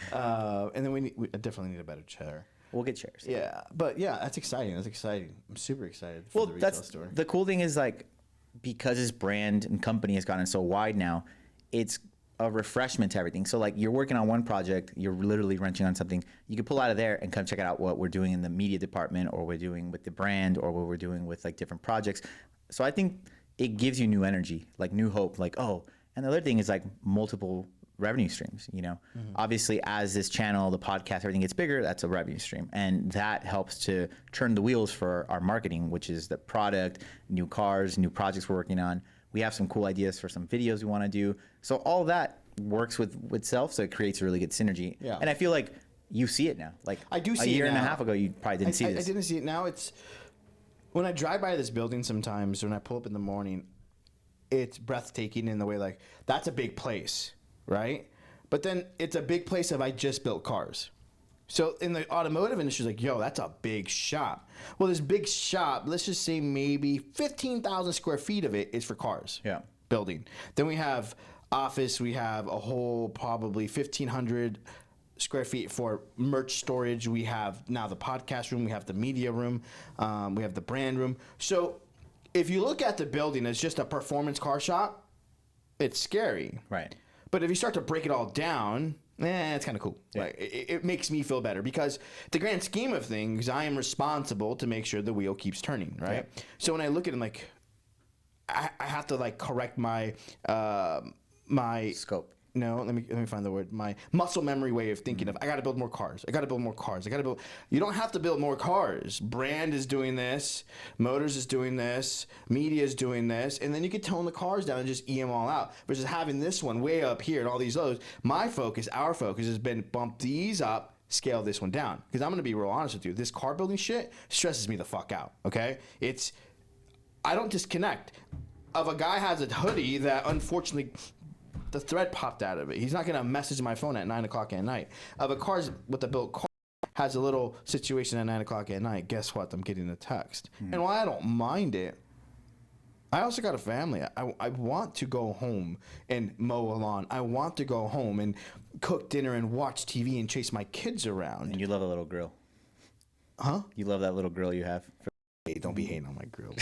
then we definitely need a better chair. We'll get chairs. Yeah, but yeah, that's exciting. That's exciting. I'm super excited for the retail store. The cool thing is like, because his brand and company has gotten so wide now, it's a refreshment to everything. So like you're working on one project, you're literally wrenching on something, you can pull out of there and come check out what we're doing in the media department, or we're doing with the brand, or what we're doing with like different projects. So I think it gives you new energy, like new hope, like, oh, and the other thing is like multiple revenue streams, you know. Obviously, as this channel, the podcast, everything gets bigger, that's a revenue stream, and that helps to turn the wheels for our marketing, which is the product, new cars, new projects we're working on. We have some cool ideas for some videos we want to do. So all that works with itself, so it creates a really good synergy. Yeah. And I feel like you see it now. Like I do see it a year and a now. half ago, you probably didn't see this. I didn't see it. Now it's, when I drive by this building sometimes, when I pull up in the morning, it's breathtaking in the way, like, that's a big place, right? But then it's a big place if I just built cars. So in the automotive industry, like, yo, that's a big shop. Well, this big shop, let's just say maybe 15,000 square feet of it is for cars. Yeah. Building. Then we have office, we have a whole probably 1,500 square feet for merch storage. We have now the podcast room, we have the media room, we have the brand room. So if you look at the building as just a performance car shop, it's scary. Right. But if you start to break it all down, it's kind of cool. Yeah. Like, it makes me feel better, because the grand scheme of things, I am responsible to make sure the wheel keeps turning, right? Yeah. So when I look at it, I'm like, I have to like correct my my Scope. No, let me find the word. My muscle memory way of thinking of, I got to build more cars. I got to build more cars. I got to build. You don't have to build more cars. Brand is doing this. Motors is doing this. Media is doing this. And then you could tone the cars down and just E them all out. Versus having this one way up here and all these others. My focus, our focus has been bump these up, scale this one down. Because I'm going to be real honest with you. This car building shit stresses me the fuck out. Okay? I don't disconnect. Of a guy has a hoodie that unfortunately the thread popped out of it. He's not gonna message my phone at 9 o'clock at night. Of a car's with a built car has a little situation at 9 o'clock at night. Guess what? I'm getting a text. And while I don't mind it, I also got a family. I want to go home and mow a lawn. I want to go home and cook dinner and watch TV and chase my kids around. And you love a little grill. Huh? You love that little grill you have. don't be hating on my grill.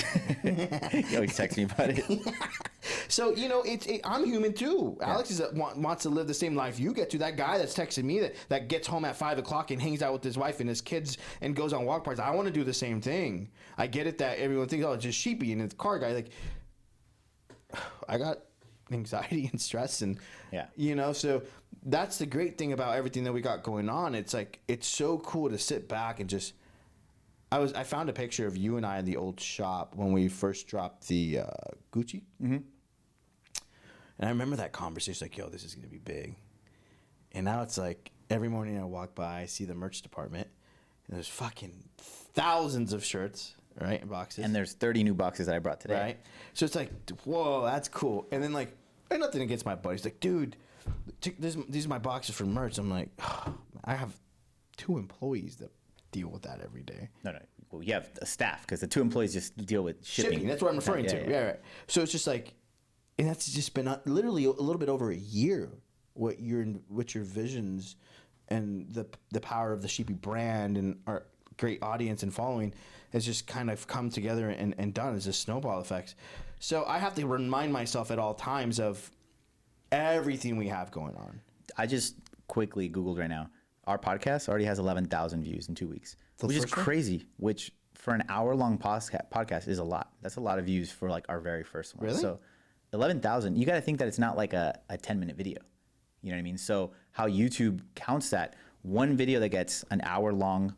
You always text me about it. So, you know, I'm human too. Yeah. Alex wants to live the same life you get to. That guy that's texting me that gets home at 5 o'clock and hangs out with his wife and his kids and goes on walk parties. I want to do the same thing. I get it that everyone thinks, oh, it's just Sheepy and it's car guy. Like, I got anxiety and stress and, you know, so that's the great thing about everything that we got going on. It's like, it's so cool to sit back and just, I found a picture of you and I in the old shop when we first dropped the Gucci. Mm-hmm. And I remember that conversation, like, yo, this is going to be big. And now it's like, every morning I walk by, I see the merch department, and there's fucking thousands of shirts, right, in boxes. And there's 30 new boxes that I brought today. Right? So it's like, whoa, that's cool. And then, like, and nothing against my buddies. Like, dude, these are my boxes for merch. I'm like, oh, I have 2 employees that deal with that every day. No. Well, you have a staff, because the 2 employies just deal with shipping. That's what I'm referring to. Yeah, right. So it's just like, and that's just been literally a little bit over a year. What your visions and the power of the Sheepy brand and our great audience and following has just kind of come together and done as a snowball effect. So I have to remind myself at all times of everything we have going on. I just quickly Googled right now. Our podcast already has 11,000 views in 2 weeks, which is crazy. Which for an hour-long podcast is a lot. That's a lot of views for like our very first one. Really? So 11,000. You got to think that it's not like a 10-minute video. You know what I mean? So how YouTube counts that, one video that gets an hour-long,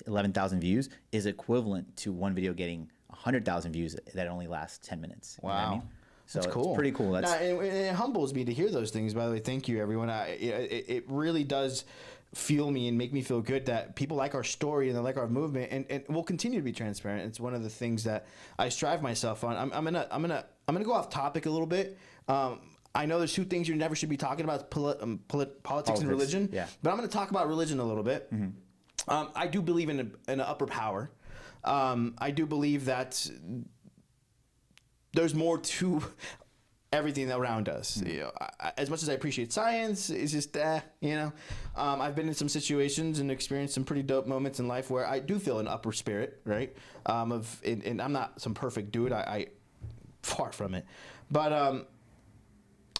11,000 views is equivalent to one video getting 100,000 views that only lasts 10 minutes. Wow. You know what I mean? So that's cool. It's pretty cool. It humbles me to hear those things. By the way, thank you, everyone. It really does fuel me and make me feel good that people like our story and they like our movement, and we'll continue to be transparent. It's one of the things that I strive myself on. I'm gonna go off topic a little bit. I know there's 2 things you never should be talking about: politics and religion. Yeah. But I'm gonna talk about religion a little bit. Mm-hmm. I do believe in an upper power. I do believe that there's more to everything around us. Mm-hmm. You know, as much as I appreciate science, it's just I've been in some situations and experienced some pretty dope moments in life where I do feel an upper spirit, right? And I'm not some perfect dude. I far from it, but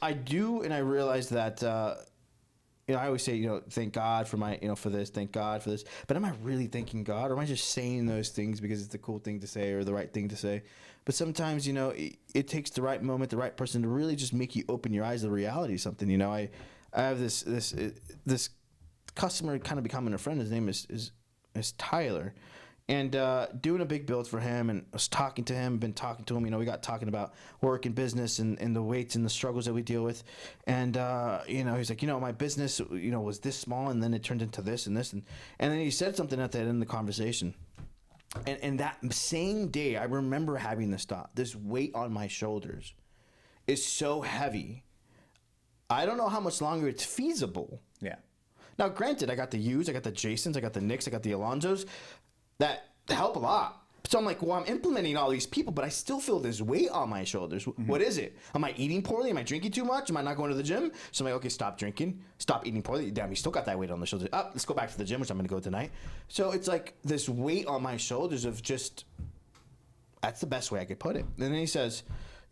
I do, and I realize that. I always say, thank God for my, for this, thank God for this. But am I really thanking God, or am I just saying those things because it's the cool thing to say or the right thing to say? But sometimes, it takes the right moment, the right person to really just make you open your eyes to the reality of something. I have this customer kind of becoming a friend. His name is Tyler. And doing a big build for him, and I was talking to him, been talking to him. We got talking about work and business and the weights and the struggles that we deal with. And he's like, my business, was this small, and then it turned into this and this, and then he said something at the end of the conversation. And that same day, I remember having this thought: this weight on my shoulders is so heavy. I don't know how much longer it's feasible. Yeah. Now, granted, I got the U's, I got the Jasons, I got the Nicks, I got the Alonzos. That help a lot. So I'm like, well, I'm implementing all these people, but I still feel this weight on my shoulders. Mm-hmm. What is it? Am I eating poorly? Am I drinking too much? Am I not going to the gym? So I'm like, okay, stop drinking, stop eating poorly. Damn, you still got that weight on the shoulders. Let's go back to the gym, which I'm going to go tonight. So it's like this weight on my shoulders of just, that's the best way I could put it. And then he says,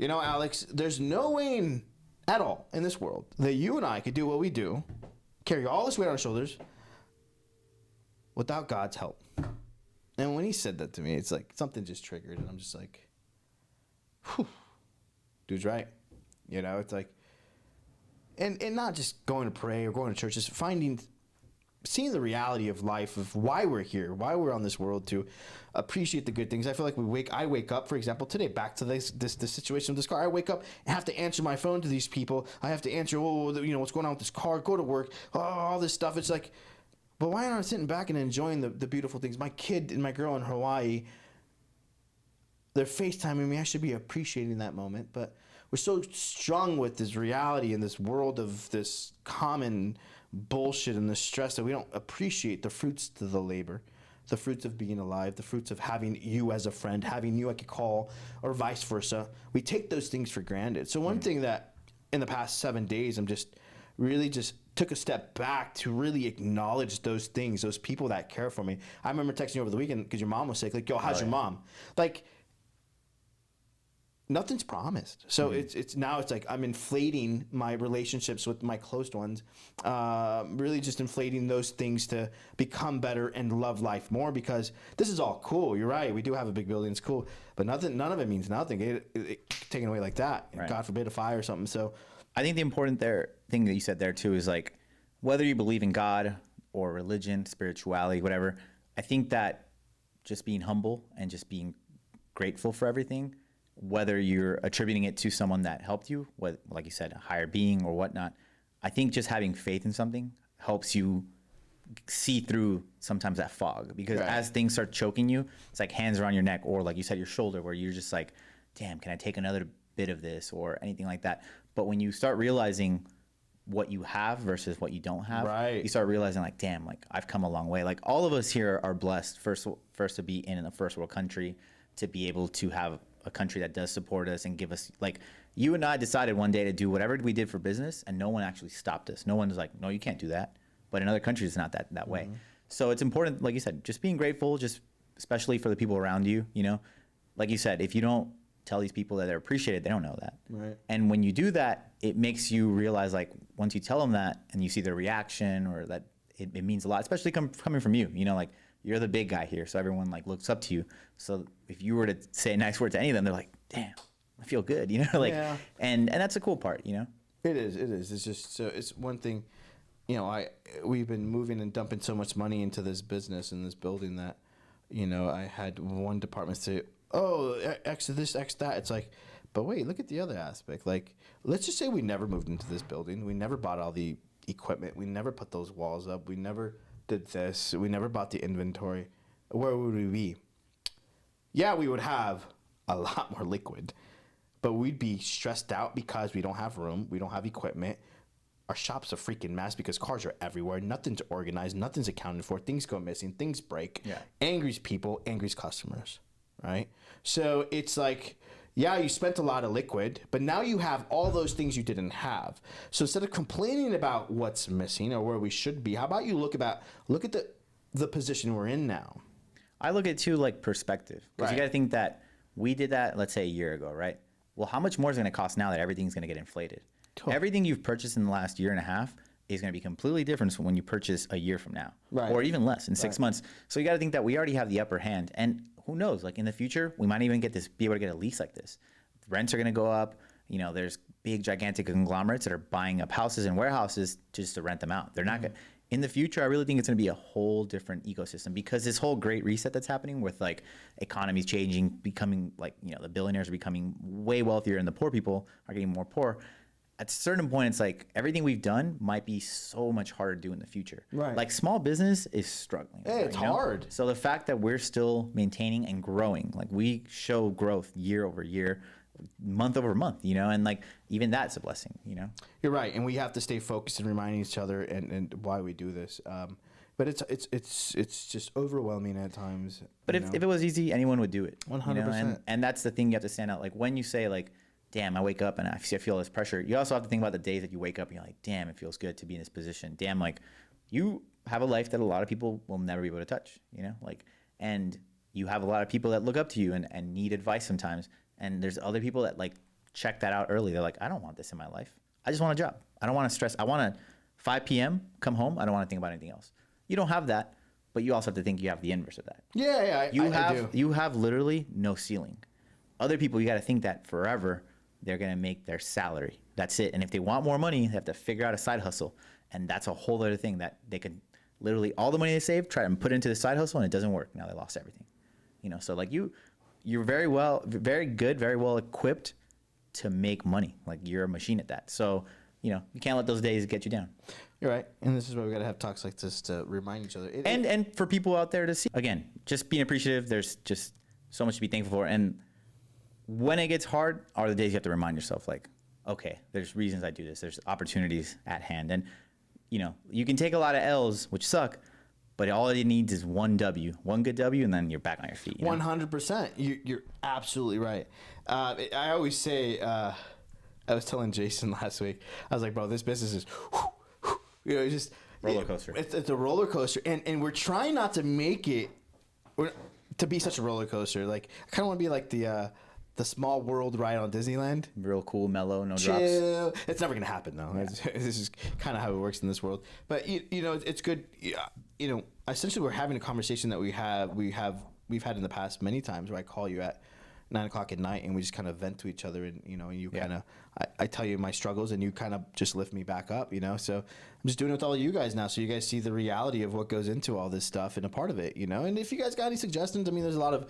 Alex, there's no way at all in this world that you and I could do what we do, carry all this weight on our shoulders, without God's help. And when he said that to me, it's like something just triggered, and I'm just like, whew, dude's right. It's like, and not just going to pray or going to church, just seeing the reality of life, of why we're here, why we're on this world, to appreciate the good things. I feel like I wake up, for example, today, back to this situation with this car. I wake up and have to answer my phone to these people. I have to answer, what's going on with this car, go to work, all this stuff. It's like, but why aren't I sitting back and enjoying the beautiful things? My kid and my girl in Hawaii, they're FaceTiming me. I should be appreciating that moment. But we're so strung with this reality and this world of this common bullshit and the stress that we don't appreciate the fruits to the labor, the fruits of being alive, the fruits of having you as a friend, having you I could call, or vice versa. We take those things for granted. So one thing that in the past 7 days I'm just really just took a step back to really acknowledge those things, those people that care for me. I remember texting you over the weekend because your mom was sick. Like, yo, how's your mom? Like, nothing's promised. So it's now it's like I'm inflating my relationships with my close ones, really just inflating those things to become better and love life more, because this is all cool. You're right. We do have a big building. It's cool, but none of it means nothing. It taken away like that. Right. God forbid a fire or something. So I think the important thing that you said there too is like, whether you believe in God or religion, spirituality, whatever, I think that just being humble and just being grateful for everything, whether you're attributing it to someone that helped you, like you said, a higher being or whatnot, I think just having faith in something helps you see through sometimes that fog, because as things start choking you, it's like hands around your neck, or like you said, your shoulder, where you're just like, damn, can I take another bit of this or anything like that? But when you start realizing what you have versus what you don't have, you start realizing like, damn, like I've come a long way. Like all of us here are blessed first to be in a first world country, to be able to have a country that does support us and give us, like, you and I decided one day to do whatever we did for business, and no one actually stopped us. No one was like, no, you can't do that. But in other countries, it's not that way. So it's important, like you said, just being grateful, just especially for the people around you, you know, like you said, if you don't tell these people that they're appreciated, they don't know that. Right. And when you do that, it makes you realize, like, once you tell them that and you see their reaction, or that it means a lot, especially coming from you, you know, like, you're the big guy here, so everyone like looks up to you. So if you were to say a nice word to any of them, they're like, damn, I feel good, you know, like, and that's a cool part, you know. It is. It's just, so it's one thing, you know, we've been moving and dumping so much money into this business and this building that, you know, I had one department say, oh, X this, X that. It's like, but wait, look at the other aspect. Like, let's just say we never moved into this building. We never bought all the equipment. We never put those walls up. We never did this. We never bought the inventory. Where would we be? Yeah, we would have a lot more liquid, but we'd be stressed out because we don't have room. We don't have equipment. Our shop's a freaking mess because cars are everywhere. Nothing's organized. Nothing's accounted for. Things go missing. Things break. Yeah. Angry's people. Angry's customers. Right? So it's like, yeah, you spent a lot of liquid, but now you have all those things you didn't have. So instead of complaining about what's missing or where we should be, how about you look at the position we're in now? I look at too, like, perspective, because you got to think that we did that, let's say, a year ago, right? Well, how much more is it going to cost now that everything's going to get inflated? Totally. Everything you've purchased in the last year and a half is going to be completely different from when you purchase a year from now, or even less in 6 months. So you got to think that we already have the upper hand, and who knows, like in the future, we might even be able to get a lease like this. Rents are going to go up. You know, there's big, gigantic conglomerates that are buying up houses and warehouses just to rent them out. They're not going to. In the future, I really think it's going to be a whole different ecosystem, because this whole great reset that's happening with, like, economies changing, becoming, like, you know, the billionaires are becoming way wealthier and the poor people are getting more poor. At a certain point, it's like everything we've done might be so much harder to do in the future. Right. Like, small business is struggling. Hey, it's hard. So the fact that we're still maintaining and growing, like, we show growth year over year, month over month, you know, and like even that's a blessing, you know. You're right, and we have to stay focused and reminding each other and why we do this. But it's just overwhelming at times. But if it was easy, anyone would do it. 100%. And that's the thing, you have to stand out. Like when you say like, damn, I wake up and I feel this pressure. You also have to think about the days that you wake up and you're like, damn, it feels good to be in this position. Damn, like you have a life that a lot of people will never be able to touch, you know, like, and you have a lot of people that look up to you and need advice sometimes. And there's other people that like check that out early. They're like, I don't want this in my life. I just want a job. I don't want to stress. I want to 5 p.m. come home. I don't want to think about anything else. You don't have that, but you also have to think you have the inverse of that. Yeah, I do. You have literally no ceiling. Other people, you got to think that forever they're going to make their salary. That's it. And if they want more money, they have to figure out a side hustle. And that's a whole other thing that they could literally, all the money they save, try and put into the side hustle, and it doesn't work. Now they lost everything. You know, so like you're very good, very well equipped to make money. Like you're a machine at that. So, you know, you can't let those days get you down. You're right. And this is why we got to have talks like this to remind each other. And for people out there to see, again, just being appreciative. There's just so much to be thankful for. And when it gets hard are the days you have to remind yourself, like, okay, there's reasons I do this. There's opportunities at hand. And, you know, you can take a lot of L's, which suck, but all it needs is one good W, and then you're back on your feet. 100%. You're absolutely right. I always say, I was telling Jason last week, I was like, bro, this business is, it's just roller coaster. It's a roller coaster, and we're trying not to make it to be such a roller coaster. Like, I kind of want to be like the Small World ride on Disneyland. Real cool, mellow, no Chill. drops. It's never gonna happen though. Yeah. This is kind of how it works in this world. But you know, it's good. You know, essentially, we're having a conversation that we've had in the past many times, where I call you at 9 o'clock at night and we just kind of vent to each other, and you know, and you kind of, I tell you my struggles and you kind of just lift me back up, you know. So I'm just doing it with all of you guys now, so you guys see the reality of what goes into all this stuff and a part of it, you know. And if you guys got any suggestions, I mean, there's a lot of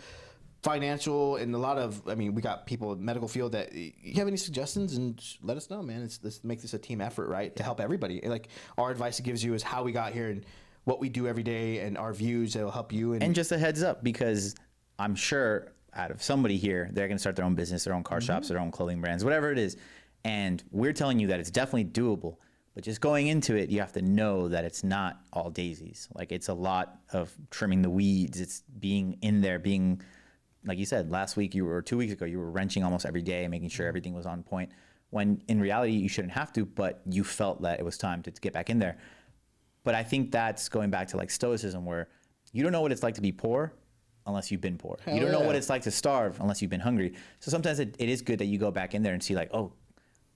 financial and a lot of, I mean, we got people in the medical field that, you have any suggestions, and just let us know, man. Let's make this a team effort, right? To help everybody. And like, our advice it gives you is how we got here and what we do every day and our views that will help you. And just a heads up, because I'm sure out of somebody here, they're going to start their own business, their own car shops, their own clothing brands, whatever it is. And we're telling you that it's definitely doable. But just going into it, you have to know that it's not all daisies. Like, it's a lot of trimming the weeds. It's being in there, being, like you said, last week or 2 weeks ago, you were wrenching almost every day, making sure everything was on point. When in reality, you shouldn't have to, but you felt that it was time to get back in there. But I think that's going back to like stoicism, where you don't know what it's like to be poor unless you've been poor. You don't know what it's like to starve unless you've been hungry. So sometimes it is good that you go back in there and see like, oh,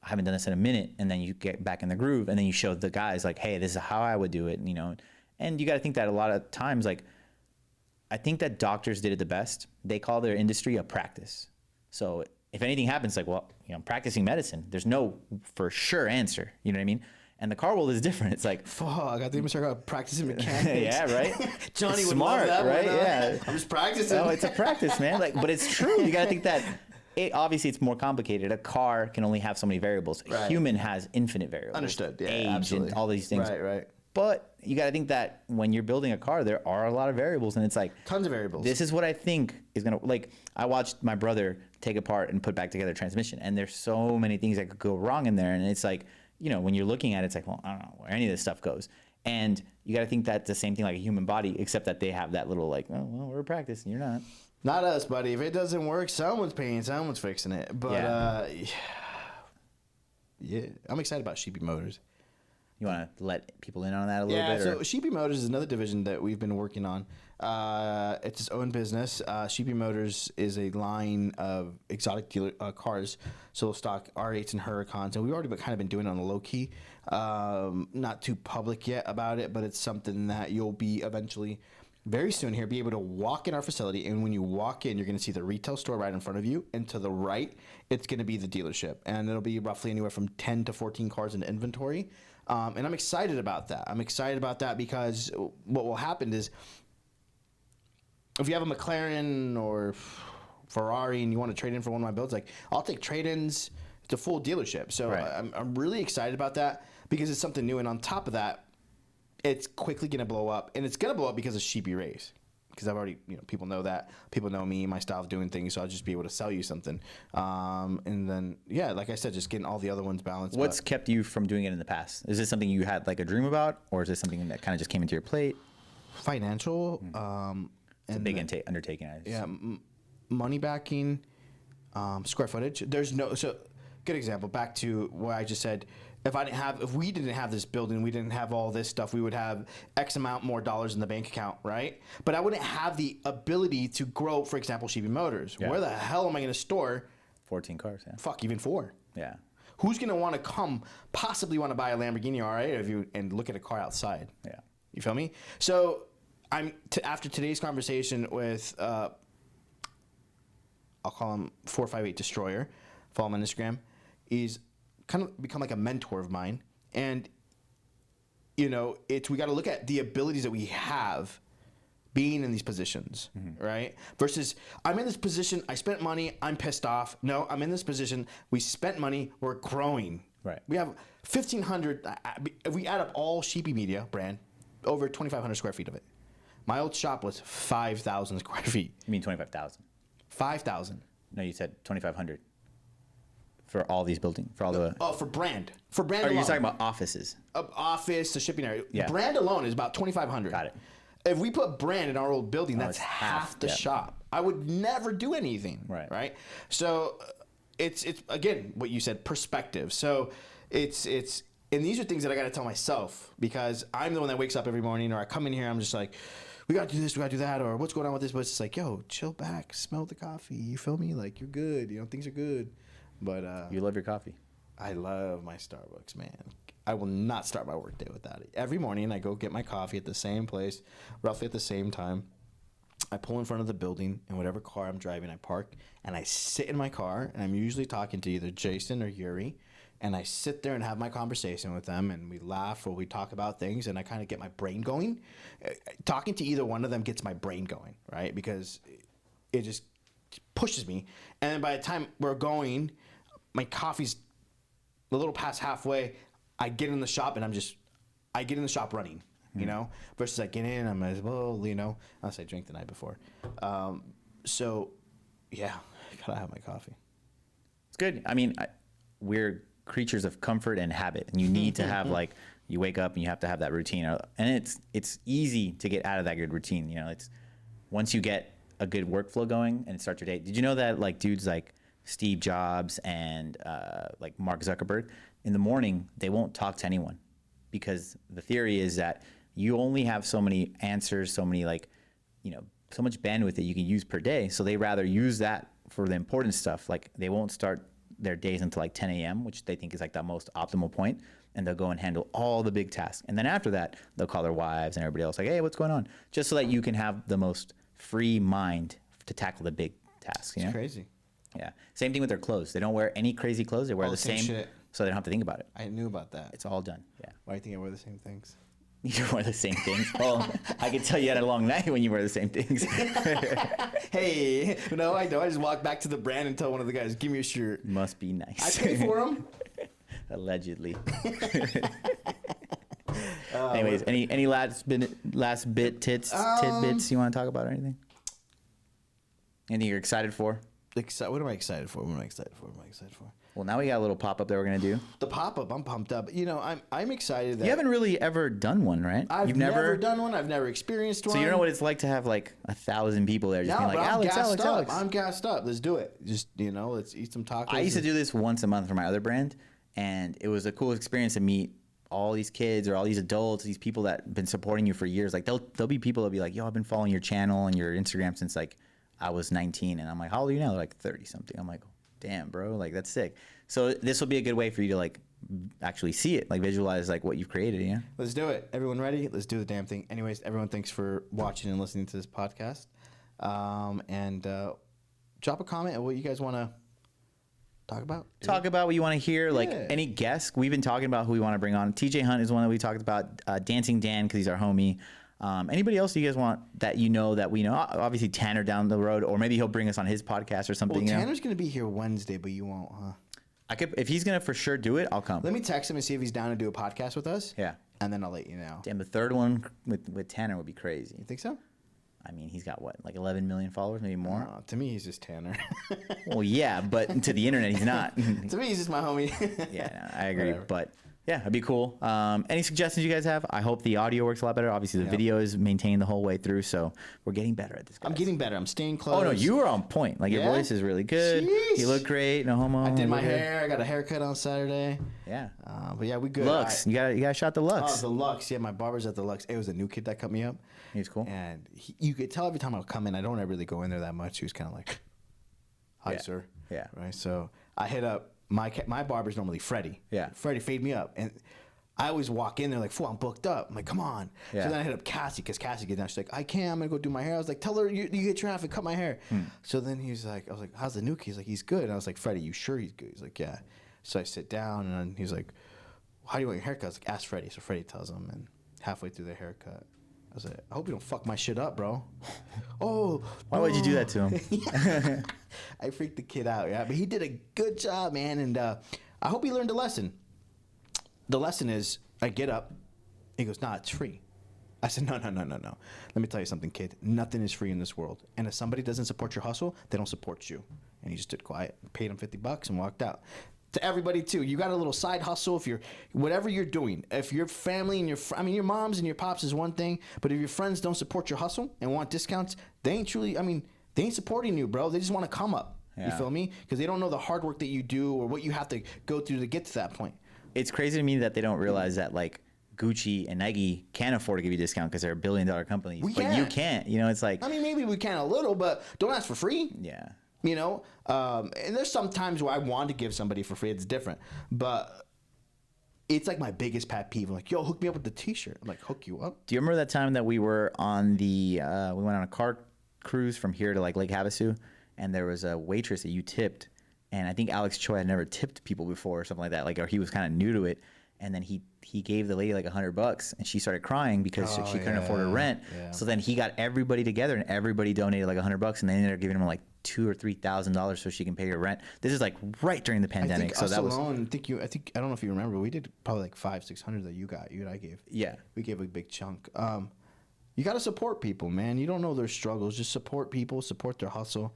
I haven't done this in a minute. And then you get back in the groove, and then you show the guys like, hey, this is how I would do it. You know, and you got to think that a lot of times, like, I think that doctors did it the best. They call their industry a practice. So if anything happens, like, well, you know, I'm practicing medicine. There's no for sure answer. You know what I mean? And the car world is different. It's like, fuck, I think I'm start out practicing mechanics. Yeah, right. Johnny it's would smart, love that right? one, Yeah, I'm just practicing. No, it's a practice, man. Like, but it's true. You got to think that. Obviously, it's more complicated. A car can only have so many variables. A human has infinite variables. Understood. Yeah, age absolutely. and all these things. Right. But you got to think that when you're building a car, there are a lot of variables, and it's like tons of variables. This is what I think is gonna, like. I watched my brother take apart and put back together a transmission, and there's so many things that could go wrong in there, and it's like, you know, when you're looking at it, it's like, well, I don't know where any of this stuff goes. And you got to think that's the same thing like a human body, except that they have that little like, oh, well, we're practicing, you're not. Not us, buddy. If it doesn't work, someone's paying, someone's fixing it. But yeah, I'm excited about Sheepy Motors. You want to let people in on that a little bit? Yeah, so Sheepy Motors is another division that we've been working on. It's its own business. Sheepy Motors is a line of exotic dealer cars, so they'll stock R8s and Huracans, and we've already kind of been doing it on the low key. Not too public yet about it, but it's something that you'll be eventually, very soon here, be able to walk in our facility, and when you walk in, you're going to see the retail store right in front of you, and to the right, it's going to be the dealership, and it'll be roughly anywhere from 10 to 14 cars in inventory. And I'm excited about that. I'm excited about that because what will happen is, if you have a McLaren or Ferrari and you want to trade in for one of my builds, like, I'll take trade-ins. It's a full dealership. So I'm really excited about that because it's something new. And on top of that, it's quickly going to blow up. And it's going to blow up because of Sheepy Race. Because I've already, you know, people know that. People know me, my style of doing things, so I'll just be able to sell you something. And then, yeah, like I said, just getting all the other ones balanced. What's kept you from doing it in the past? Is this something you had like a dream about, or is this something that kind of just came into your plate? Financial. It's a big undertaking. Yeah, money backing, square footage. There's no, so good example, back to what I just said. If we didn't have this building, we didn't have all this stuff, we would have X amount more dollars in the bank account, right? But I wouldn't have the ability to grow, for example, Sheepy Motors. Yeah. Where the hell am I going to store 14 cars? Yeah. Fuck, even 4. Yeah. Who's going to want to possibly want to buy a Lamborghini R8 and look at a car outside? Yeah. You feel me? So after today's conversation with, I'll call him 458 Destroyer, follow him on Instagram, he's kind of become like a mentor of mine. And, you know, we got to look at the abilities that we have being in these positions, right? Versus, I'm in this position, I spent money, I'm pissed off. No, I'm in this position, we spent money, we're growing. Right. We have 1,500, if we add up all Sheepy Media brand, over 2,500 square feet of it. My old shop was 5,000 square feet. You mean 25,000? 5,000. No, you said 2,500. For all these buildings, for all the... Oh, for brand. For brand alone. Are you talking about offices? Office, the shipping area. Yeah. Brand alone is about 2,500. Got it. If we put brand in our old building, that's half the shop. I would never do anything. Right. Right? So, it's again what you said, perspective. So it's and these are things that I got to tell myself because I'm the one that wakes up every morning, or I come in here, I'm just like, we got to do this, we got to do that, or what's going on with this? But it's just like, yo, chill back, smell the coffee. You feel me? Like, you're good. You know, things are good. But You love your coffee. I love my Starbucks, man. I will not start my workday without it. Every morning, I go get my coffee at the same place, roughly at the same time. I pull in front of the building, and whatever car I'm driving, I park, and I sit in my car, and I'm usually talking to either Jason or Yuri, and I sit there and have my conversation with them, and we laugh or we talk about things, and I kind of get my brain going. Talking to either one of them gets my brain going, right? Because it just pushes me. And then by the time we're going, my coffee's a little past halfway. I get in the shop, and I get in the shop running. You know, versus I get in, I'm as well, you know, unless I drink the night before. So, yeah, gotta have my coffee. It's good. I mean, we're creatures of comfort and habit, and you need to have like you wake up and you have to have that routine, and it's easy to get out of that good routine. You know, it's once you get a good workflow going and start your day. Did you know that like dudes like Steve Jobs and like Mark Zuckerberg in the morning they won't talk to anyone because the theory is that you only have so many answers, so many like, you know, so much bandwidth that you can use per day. So they rather use that for the important stuff. Like they won't start their days until like 10 a.m., which they think is like the most optimal point, and they'll go and handle all the big tasks. And then after that, they'll call their wives and everybody else like, hey, what's going on? Just so that you can have the most free mind to tackle the big tasks. You know? It's crazy. Yeah. Same thing with their clothes. They don't wear any crazy clothes. They wear All the same shit. so they don't have to think about it. I knew about that. It's all done. Yeah. Why do you think I wear the same things? You wear the same things. Well, I can tell you had a long night when you wear the same things. Hey, no, I don't. I just walk back to the brand and tell one of the guys, give me a shirt. Must be nice. I pay for them. Allegedly. Anyways, any last bit tidbits you want to talk about or anything? Anything you're excited for? What am I excited for? What am I excited for? What am I excited for? Well, now we got a little pop up that we're gonna do. The pop up, I'm pumped up. You know, I'm excited. That You haven't really ever done one, right? You've never done one. I've never experienced one. So you don't know what it's like to have like 1,000 people there, just being like, Alex. I'm gassed up. Let's do it. Just let's eat some tacos. I used to do this once a month for my other brand, and it was a cool experience to meet all these kids or all these adults, these people that have been supporting you for years. Like there'll be people that'll be like, yo, I've been following your channel and your Instagram since like I was 19, and I'm like, how old are you now? They're like 30 something. I'm like, damn, bro, like that's sick. So this will be a good way for you to like actually see it, like visualize like what you've created. Yeah. Let's do it. Everyone ready? Let's do the damn thing. Anyways, everyone, thanks for watching and listening to this podcast. And drop a comment on what you guys want to talk about. Talk about what you want to hear. Like any guests. We've been talking about who we want to bring on. TJ Hunt is one that we talked about. Dancing Dan, because he's our homie. Anybody else you guys want that that we know? Obviously Tanner down the road, or maybe he'll bring us on his podcast or something. Well, Tanner's going to be here Wednesday, but you won't, huh? I could, if he's going to for sure do it, I'll come. Let me text him and see if he's down to do a podcast with us. Yeah. And then I'll let you know. Damn, the third one with Tanner would be crazy. You think so? I mean, he's got what, like 11 million followers, maybe more? To me, he's just Tanner. Well, yeah, but to the internet, he's not. To me, he's just my homie. Yeah, no, I agree. Whatever. But yeah, it'd be cool. Any suggestions you guys have? I hope the audio works a lot better. Obviously, the video is maintained the whole way through, so we're getting better at this, guys. I'm getting better. I'm staying close. Oh, no, you were on point. Like, your voice is really good. Jeez. You look great. No homo. I did my hair. I got a haircut on Saturday. Yeah. But yeah, we good. Lux. You got shot the Lux. Oh, the Lux. Yeah, my barber's at the Lux. It was a new kid that cut me up. He's cool. And you could tell every time I would come in, I don't really go in there that much. He was kind of like, hi, sir. Yeah. Right. So I hit up my barber's normally Freddie. Yeah. Freddie fade me up. And I always walk in there like, fool, I'm booked up. I'm like, come on. Yeah. So then I hit up Cassie, because Cassie gets down. She's like, I can't. I'm going to go do my hair. I was like, tell her you get traffic, cut my hair. So then he's like, I was like, how's the new kid? He's like, he's good. And I was like, Freddie, you sure he's good? He's like, yeah. So I sit down, and then he's like, how do you want your haircut? I was like, ask Freddie. So Freddie tells him, and halfway through the haircut, I was like, I hope you don't fuck my shit up, bro. Oh. Why would you do that to him? I freaked the kid out, yeah. But he did a good job, man. And I hope he learned a lesson. The lesson is, I get up. He goes, nah, it's free. I said, no. Let me tell you something, kid. Nothing is free in this world. And if somebody doesn't support your hustle, they don't support you. And he just stood quiet, paid him $50 and walked out. To everybody too, you got a little side hustle. If you're whatever you're doing, if your family and your moms and your pops is one thing, but if your friends don't support your hustle and want discounts, they ain't supporting you, bro. They just want to come up. You Yeah. feel me? Because they don't know the hard work that you do or what you have to go through to get to that point. It's crazy to me that they don't realize that like Gucci and Nike can afford to give you a discount because they're $1 billion companies, but you can't. You know, it's like, I mean, maybe we can a little, but don't ask for free. yeah. You know, and there's some times where I want to give somebody for free. It's different, but it's like my biggest pet peeve. I'm like, yo, hook me up with the T-shirt. I'm like, hook you up. Do you remember that time that we were on we went on a car cruise from here to like Lake Havasu, and there was a waitress that you tipped, and I think Alex Choi had never tipped people before or something like that, like, or he was kind of new to it, and then he gave the lady like $100, and she started crying because she couldn't afford her rent. Yeah. So then he got everybody together, and everybody donated like $100, and they ended up giving him like $2,000 or $3,000 so she can pay her rent. This is like right during the pandemic. I think so us that was alone. I think I don't know if you remember. We did probably like 500-600 that you and I gave. yeah. We gave a big chunk. You got to support people, man. You don't know their struggles. Just support people. Support their hustle.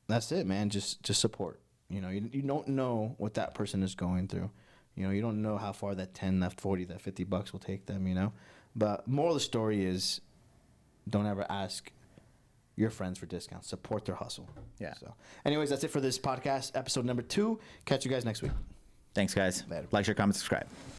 That's it, man. Just support. You know, you don't know what that person is going through. You know, you don't know how far that 10, that 40, that $50 will take them. You know, but moral of the story is, don't ever ask your friends for discounts. Support their hustle. Yeah. So, anyways, that's it for this podcast, episode number 2. Catch you guys next week. Thanks, guys. Later. Like, share, comment, subscribe.